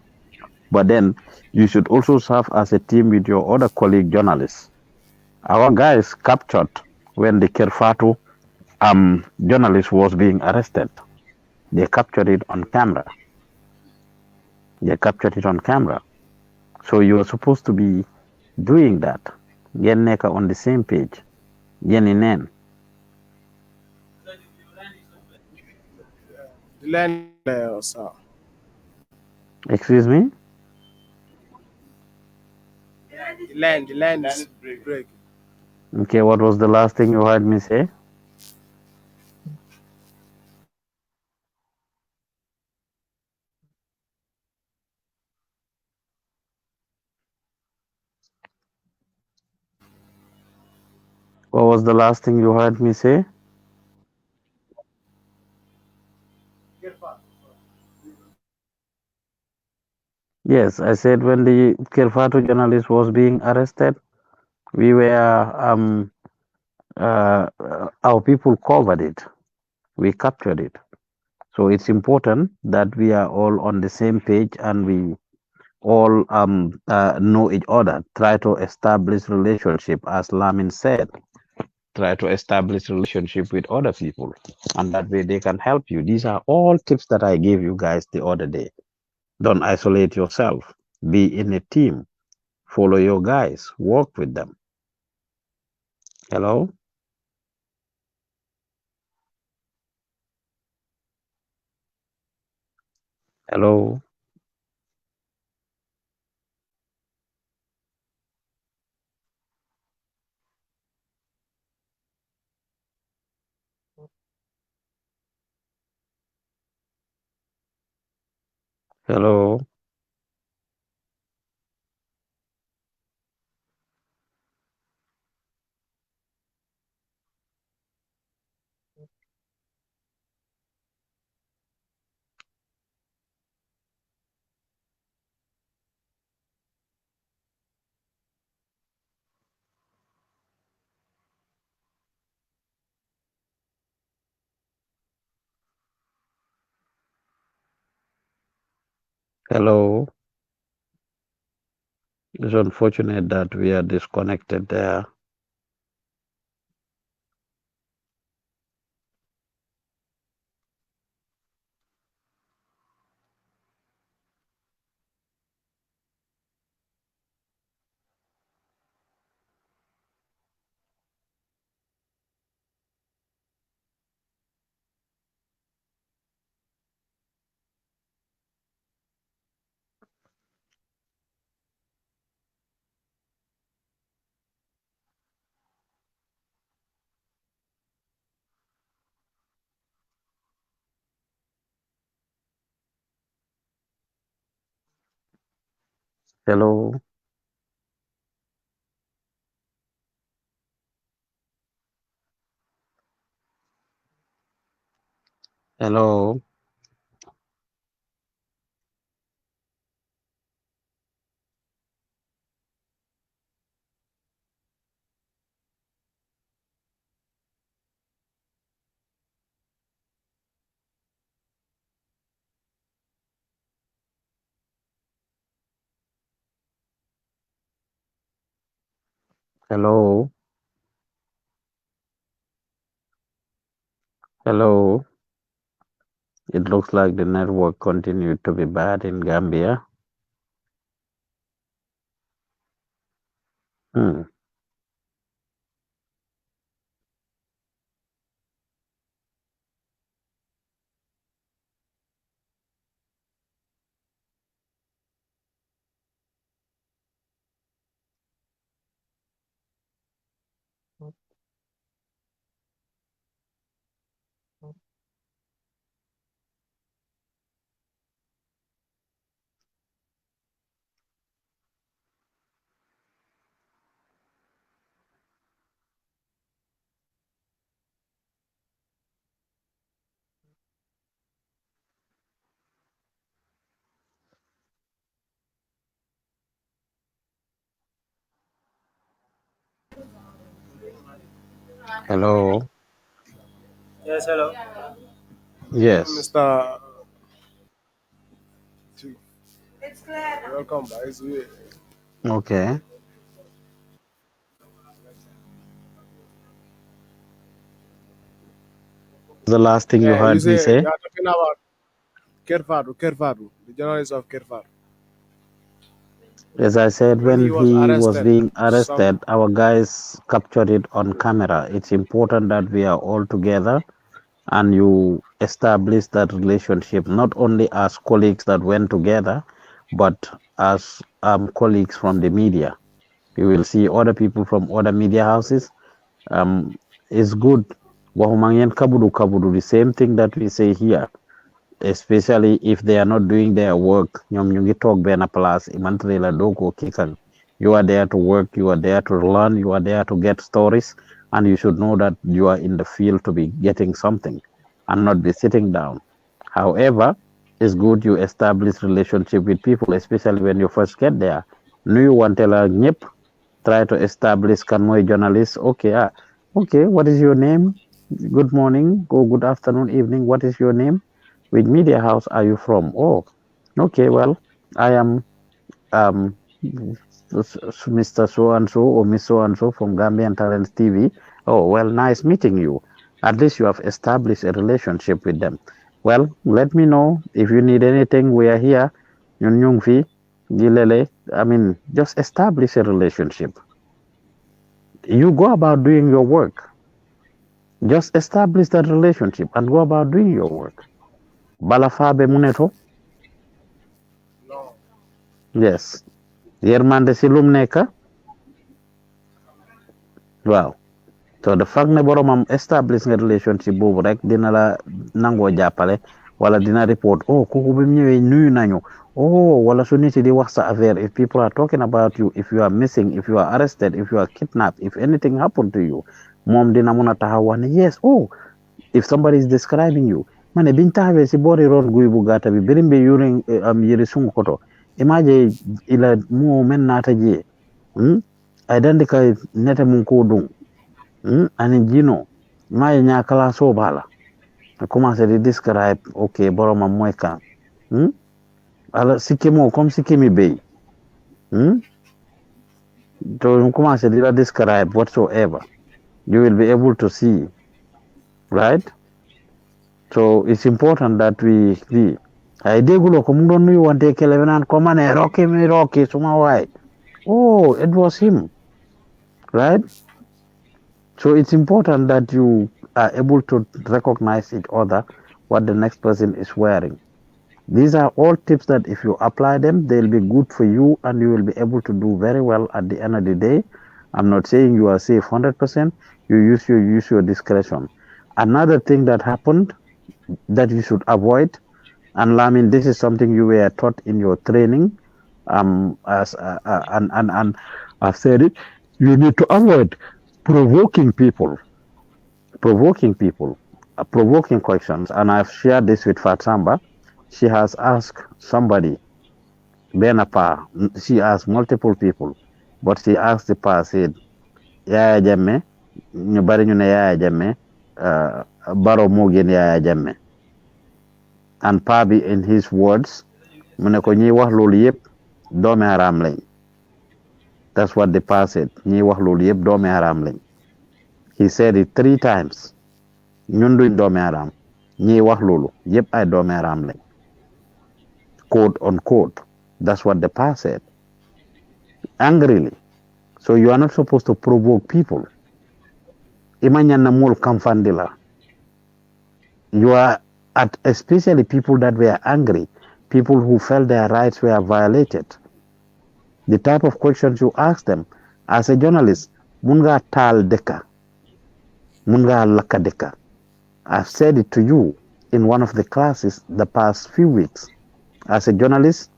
but then you should also serve as a team with your other colleague journalists. Our guys captured when the Kerfatu journalist was being arrested. They captured it on camera. They captured it on camera. So you are supposed to be doing that. Yen neka on the same page. Yen inen. The line sir. Excuse me? The line is breaking. Okay, what was the last thing you heard me say? What was the last thing you heard me say? Yes, I said when the Kirfatu journalist was being arrested, we were our people covered it. We captured it. So it's important that we are all on the same page and we all know each other. Try to establish relationship, as Lamin said. Try to establish relationship with other people, and that way they can help you. These are all tips that I gave you guys the other day. Don't isolate yourself. Be in a team. Follow your guys. Work with them. Hello? Hello? Hello? Hello? It's unfortunate that we are disconnected there. Hello? Hello. Hello. Hello. It looks like the network continued to be bad in Gambia. Hmm. Hello. Yes, hello. Yes. Mr. Welcome back. It's me. Okay. The last thing you Yeah, you heard me say say? you are talking about Kerfadu, the journalist of Kerfadu. As I said, When he when was he was arrested, being some arrested, our guys captured it on camera. It's important that we are all together and you establish that relationship, not only as colleagues that went together, but as colleagues from the media. You will see other people from other media houses. Um, it's good. Wahumangen kabudu kabudu, the same thing that we say here, especially if they are not doing their work. Ñoom ñu ngi toog benn place imantale la doo ko kikan. You are there to work, you are there to learn, you are there to get stories, and you should know that you are in the field to be getting something and not be sitting down. However, it's good you establish relationship with people, especially when you first get there. Nuyu wante la ñëpp, try to establish kan mooy journalist. Okay, okay, what is your name? Good morning, or good afternoon, evening. What is your name? Which media house are you from? Oh, okay, well, I am um, Mr. So and so or Miss So and so from Gambian Talents TV. Oh, well, nice meeting you. At least you have established a relationship with them. Well, let me know if you need anything. We are here. Ñun ñu ngi fi di lele. I mean, just establish a relationship. You go about doing your work. Just establish that relationship and go about doing your work. Bala fabe muneto. no. Yes. Yermande si lum nekk. Waaw. So the fact ne boromam establish nga relationship boobu rek dina la nangoo jàppale wala dina report oh kooku bi mu ñëwee nuyu nañu oh wala su nit yi di wax sa affaire if people are talking about you if you are missing if you are arrested if you are kidnapped if anything happened to you moom dina mun a taxaw wax ne yes oh if somebody is describing you ma ne biñ taxawee si boori roon guy bu gàtta bi birim bi yuring am yiri sungu koto imaje ila mo men naata jee identika nete mun ko dung ani jino ma ñakala so bala commencé di describe ok boromam mooy kan ala sikkimo comme sikkimi bey to commencé di la describe whatsoever you will be able to see right so it's important that we ay déggulo ko mu doon nuyu wante kele naan ko mane rocky mi rocky suma waay oh it was him right so it's important that you are able to recognize each other what the next person is wearing. These are all tips that if you apply them, they'll be good for you and you will be able to do very well at the end of the day. I'm not saying you are safe 100%. You use your discretion. Another thing that happened that you should avoid, and Lamin, this is something you were taught in your training. As and I've said it, you need to avoid provoking people. Provoking people. provoking questions, and I've shared this with Fatsamba. She has asked somebody, Benapa, she asked multiple people, but she asked the Pa, said, Yaya Jamme, ñu bari ñu ne Yaya Jamme, Baro moo gën Yaya Jamme. And Pa bi in his words, mu ne ko ñiy wax loolu yëpp doomi haram lañ. That's what the Pa said. ñiy wax loolu yëpp doomi haram lañ. He said it 3 times. ñun duñ doomi haram. ñiy wax loolu yëpp ay doomi haram lañ. Quote unquote. That's what the Pa said. Angrily. So you are not supposed to provoke people. Imanyana mul kamfandila. You are at especially people that were angry, people who felt their rights were violated. The type of questions you ask them as a journalist, munga tal deka, munga laka deka. I've said it to you in one of the classes the past few weeks. As a journalist,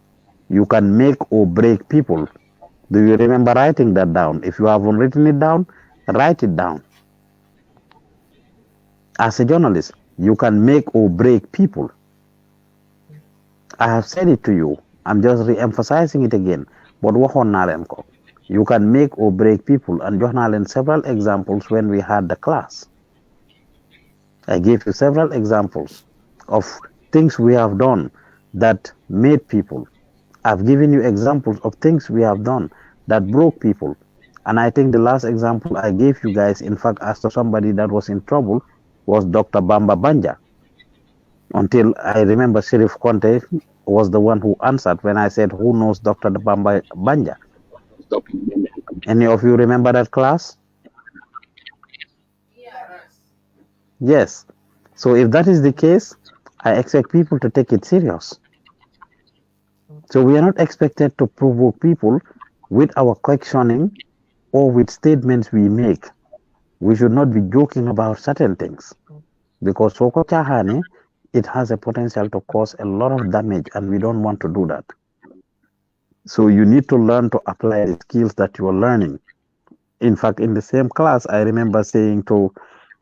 you can make or break people. Do you remember writing that down? If you haven't written it down, write it down. As a journalist, you can make or break people. I have said it to you. I'm just re-emphasizing it again. But you can make or break people. And journal several examples when we had the class. I gave you several examples of things we have done that made people. I've given you examples of things we have done that broke people. And I think the last example I gave you guys, in fact, as to somebody that was in trouble, was Dr. Bamba Banja. Until I remember Sheriff Conte was the one who answered when I said, who knows Dr. Bamba Banja? Any of you remember that class? Yes. So if that is the case, I expect people to take it serious. So we are not expected to provoke people with our questioning or with statements we make. We should not be joking about certain things. Because Soko Chahane, it has a potential to cause a lot of damage, and we don't want to do that. So you need to learn to apply the skills that you are learning. In fact, in the same class, I remember saying to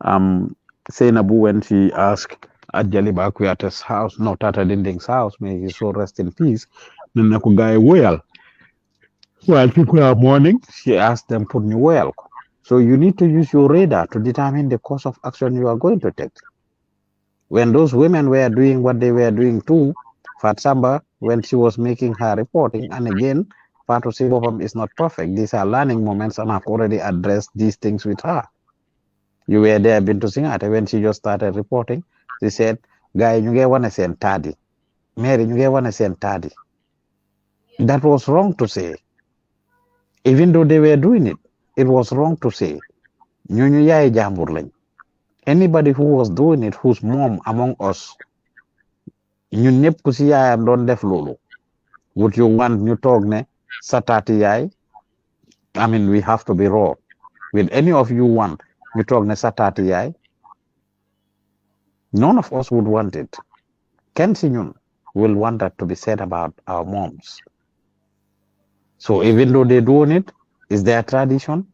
Seinabu when she asked at Jaliba Kuyata's house, no, Tata Dinding's house, may his soul rest in peace, well, while people are mourning, she asked them, put me well. So you need to use your radar to determine the course of action you are going to take. When those women were doing what they were doing too, Fatsamba, when she was making her reporting, and again, Fatu Sibopam is not perfect. These are learning moments, and I've already addressed these things with her. You were there, Bintu Singate, when she just started reporting. She said, Guy, you get one send tadi. Mary, you get one send tadi. That was wrong to say. Even though they were doing it, it was wrong to say. Nyunyu yai jamburling. Anybody who was doing it, whose mom among us, ñun ñëpp ku si yaayam doon def loolu would you want ñu toog ne sa taati yaay I mean we have to be raw with any of you want ñu toog ne sa taati yaay none of us would want it kenn si ñun will want that to be said about our moms so even though they're doing it is their tradition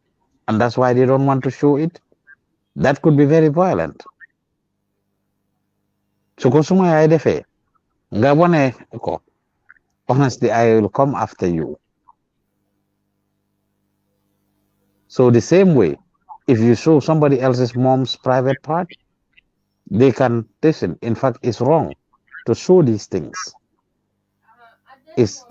and that's why they don't want to show it that could be very violent su ko suma yaay defee nga wone ko honestly I will come after you. So the same way, if you show somebody else's mom's private part, they can listen. In fact, it's wrong to show these things. It's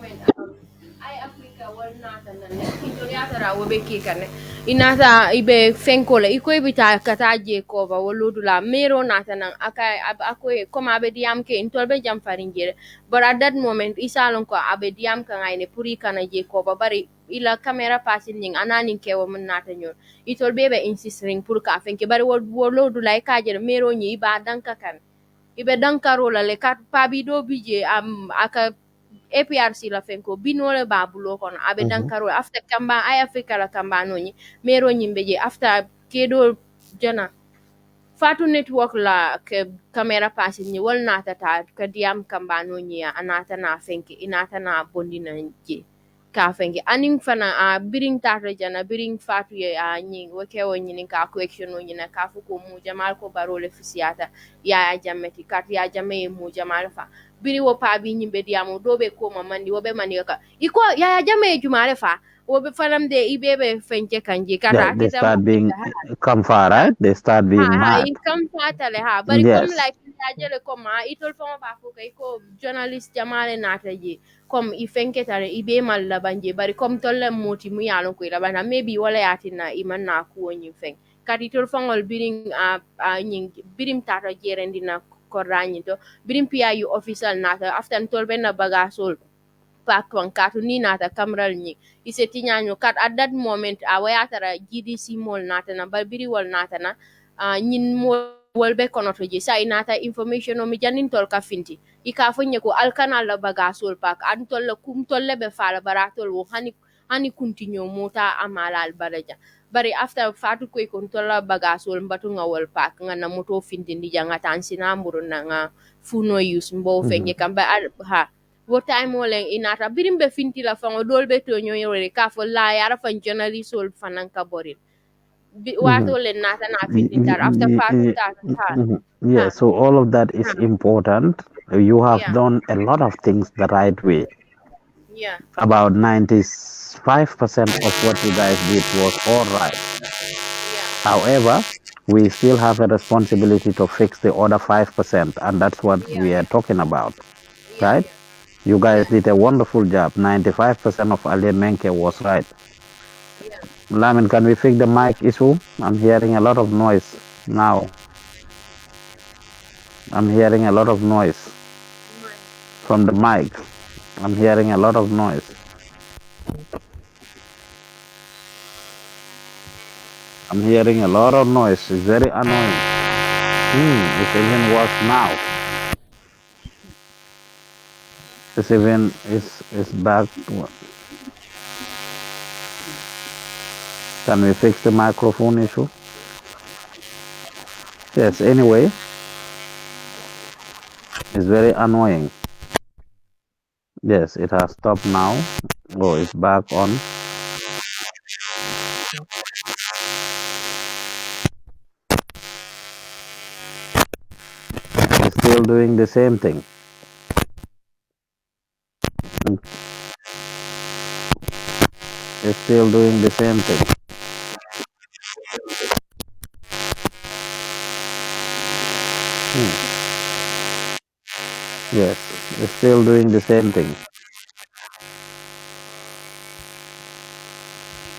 inata ibe fenkole iko ibita kata je cover woludula mero nata nan akai akoy comme abe diam ke intolbe jam faringere but at that moment isalon ko abe diam kan ayne puri kana je cover bari ila camera passing ning anani ke wo mun nata nyon itolbe be insisting pour ka fenke bari woludula ka je mero nyi ba danka kan ibe dankaro la le kat pabi do bije am aka APRC la fenko binole babulo kono abe dankaro after kamba ay afrika la kamba noni mero nyimbe je after kedo jana fatu network la ke camera passing ni wal nata ta ka diam kamba noni anata na fenke inata na bondi na je kafenge aning fana biring tata jana biring fatu ye nying wake wo nyini ka question wo nyina ka fu ko mu jamal ko barole fisiata ya jameti kat ya jame mu jamal fa biri wo pa bi nyimbe diamu dobe ko mamandi wo be mani ka iko ya jame jumale fa wo be fanam de ibebe fenke kanji Yeah, kata they kita start being come far, right? They start being mad. income fatale bari comme Yes. like ya jele comme itol fama ba ko kay ko journalist jamale nata je comme I fenke tare ibe mal la banje bari comme tolle moti mu yalo ko la bana maybe wala yatina iman na ko nyi feng kadi tol fangol biring nyi birim tata jerendi na ko ranyi to birim pia yu official nata after tol ben na bagasol pak katu ni nata kamral ni iseti nyanyo kat at that moment awayatara GDC mall nata na barbiri wal nata na nyin mall wolbe kono to je sa inata information o mi janin tol ka finti ika fonye ko alkanal la bagasol pak an tol la kum tol le be fala baratol wo hani continue mota amala al baraja bari after fatu ko kon tol la bagasol mbatu ngawol pak ngana moto finti ndi janga tansina mburu na nga funo use mbo fenye kamba ha wo time wo len inata birim be finti la fango dol be to nyoyore ka fo la yara fan journalist ol fanan ka boril wato len nata na finti tar after fatu ta Yeah, ha so all of that is ha important. You have yeah done a lot of things the right way. yeah About 95% of what you guys did was all right. However, we still have a responsibility to fix the other 5%, and that's what yeah we are talking about, yeah right? yeah You guys yeah did a wonderful job. 95% of Alien Menke was right. yeah Lamin, can we fix the mic issue? I'm hearing a lot of noise now. I'm hearing a lot of noise from the mic. I'm hearing a lot of noise. I'm hearing a lot of noise. It's very annoying. It's even worse now. It's back. Can we fix the microphone issue? Yes, anyway, it's very annoying. Yes, it has stopped now. Oh, it's back on. It's still doing the same thing. It's still doing the same thing. Yes, it's still doing the same thing.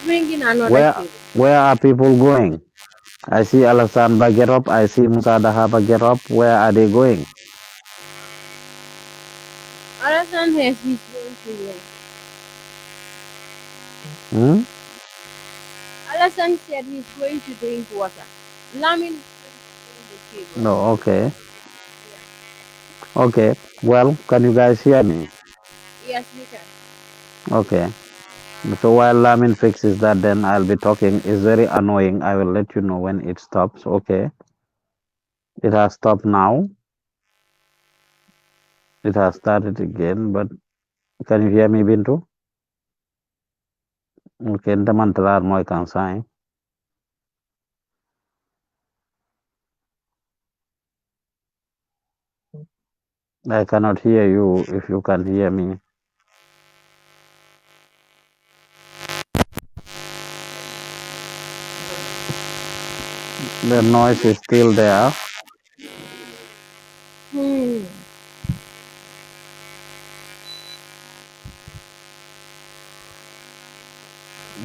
bringing another Where cable where are people going? I see Alassane get up. I see Musa Dahaba get up. Where are they going? Alasan has his going to work Hmm? Alasan said he's going to drink water Lamin the cable No, okay. Okay. Well, can you guys hear me? yes we can Okay. So while Lamin fixes that, then I'll be talking. It's very annoying. I will let you know when it stops. Okay. It has stopped now. It has started again, but can you hear me, Bintu? Okay, ntamantalar moy kansai. I cannot hear you if you can hear me. The noise is still there.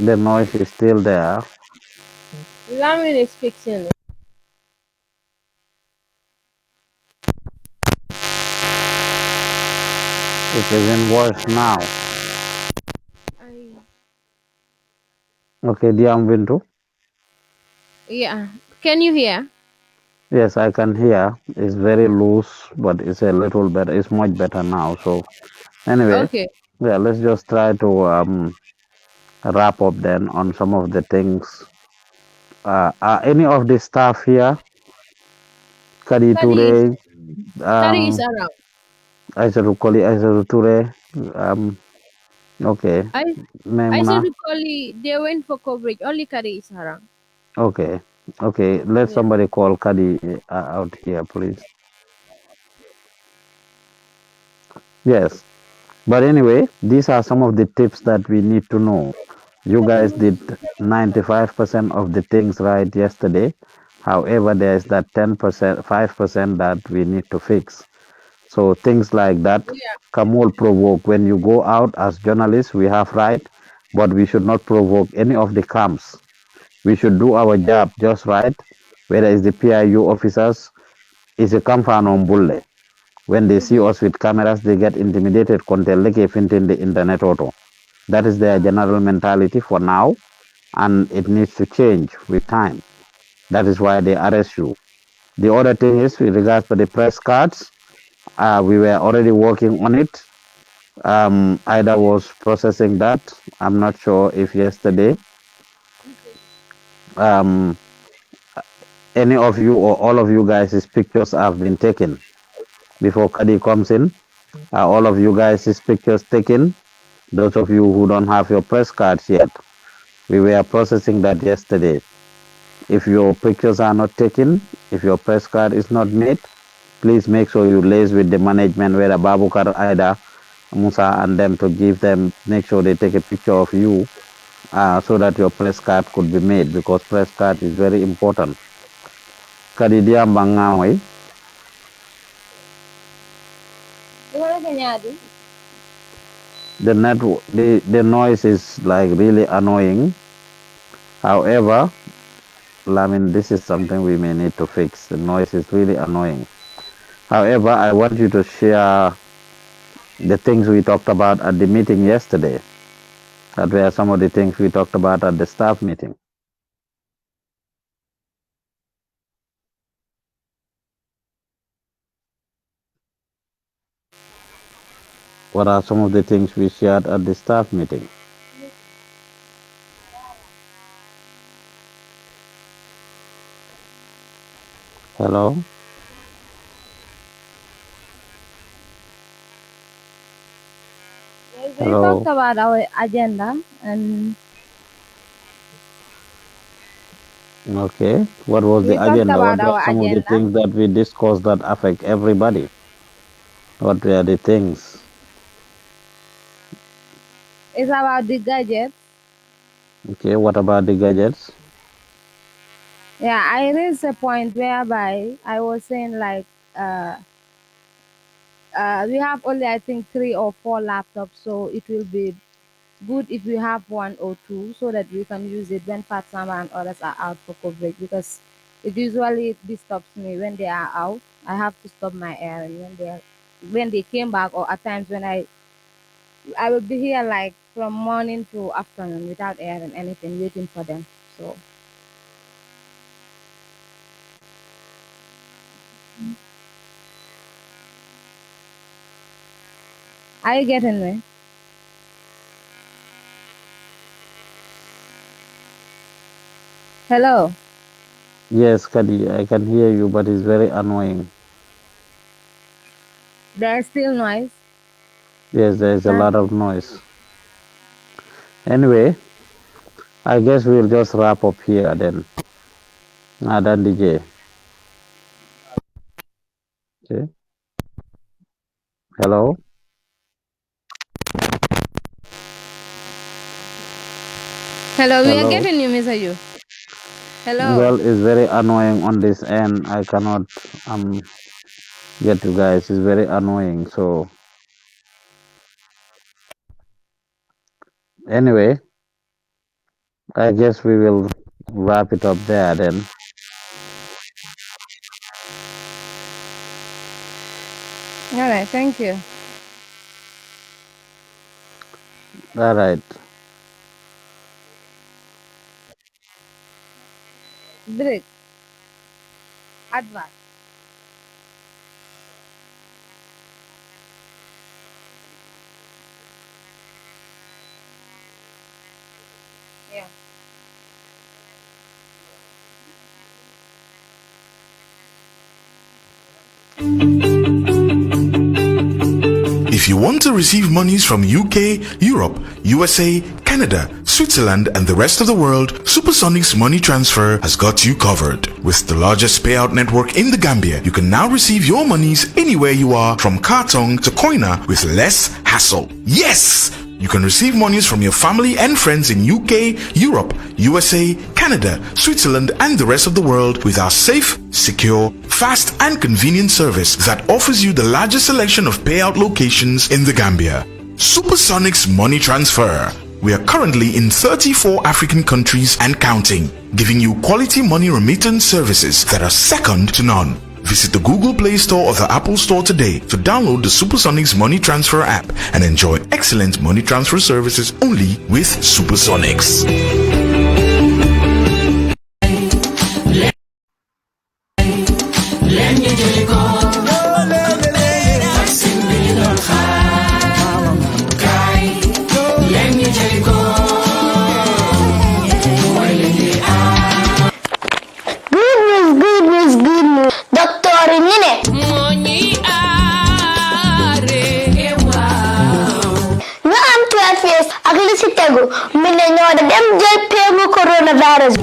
The noise is still there. Lamin is fixing it It's even worse now. Okay, Diam Bintu. yeah can you hear Yes, I can hear. It's very loose, but it's a little better. It's much better now. So anyway, okay yeah, let's just try to wrap up then on some of the things. Are any of the staff here? Kadi Kadi is Ture, Kadi is around Aissatou Koli, Aissatou Ture, Okay. I said Maimuna. to Kali, they went for coverage. Only Kari is around. Okay. Okay. Let Yeah. somebody call Kadi out here, please. Yes. But anyway, these are some of the tips that we need to know. You guys did 95% of the things right yesterday. However, there's that 10%, 5% that we need to fix. So things like that Yeah. come will provoke. When you go out as journalists, we have right, but we should not provoke any of the camps. We should do our job just right. Whether it's the PIU officers, is a campaign on bulle. When they see us with cameras, they get intimidated. In the internet auto. That is their general mentality for now, and it needs to change with time. That is why they arrest you. The other thing is, with regards to the press cards, we were already working on it. Ida was processing that. I'm not sure if yesterday um, any of you or all of you guys' pictures have been taken before Kadi comes in. All of you guys' pictures taken. Those of you who don't have your press cards yet, we were processing that yesterday. If your pictures are not taken, if your press card is not made, please make sure you liaise with the management, whether Babukar, Ida, Musa, and them to give them, make sure they take a picture of you so that your press card could be made because press card is very important. Kadidia Bangawi, the noise is like really annoying. However, I mean, this is something we may need to fix. The noise is really annoying. However, I want you to share the things we talked about at the meeting yesterday. That were some of the things we talked about at the staff meeting. What are some of the things we shared at the staff meeting? Hello? Yes, we talked Hello? about our agenda and Okay. What was the we talked agenda? about What were our some of the agenda. things that we discussed that affect everybody? What were the things? It's about the gadget. Okay. What about the gadgets? Yeah, I raised a point whereby I was saying like uh, we have only I think 3 or 4 laptops, so it will be good if we have 1 or 2 so that we can use it when Fatsama and others are out for coverage because it usually disturbs me when they are out. I have to stop my errand when they came back or at times when I will be here like from morning to afternoon without airing anything, waiting for them. So are you getting me? Hello. Yes, Kadi, I can hear you, but it's very annoying. There's still noise. Yes, there's a Huh? lot of noise. Anyway, I guess we'll just wrap up here then. Nadan DJ. Okay. Hello? Hello, we are Hello? getting you, Mr. You. Hello. Well, it's very annoying on this end. I cannot get you guys. It's very annoying. So anyway, I guess we will wrap it up there then. All right, thank you. All right. Break. Advance. Yeah. If you want to receive monies from UK, Europe, USA, Canada, Switzerland, and the rest of the world, Supersonics Money Transfer has got you covered. With the largest payout network in the Gambia, you can now receive your monies anywhere you are, from Kartong to Koina, with less hassle. Yes! You can receive monies from your family and friends in UK, Europe, USA, Canada, Switzerland, and the rest of the world with our safe, secure, fast, and convenient service that offers you the largest selection of payout locations in the Gambia. Supersonics Money Transfer. We are currently in 34 African countries and counting, giving you quality money remittance services that are second to none. Visit the Google Play Store or the Apple Store today to download the Supersonics Money Transfer app and enjoy excellent money transfer services only with Supersonics. coronavirus.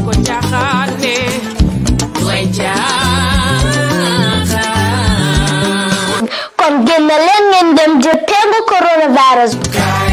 Kon génn leen ngeen dem jël peegu coronavirus.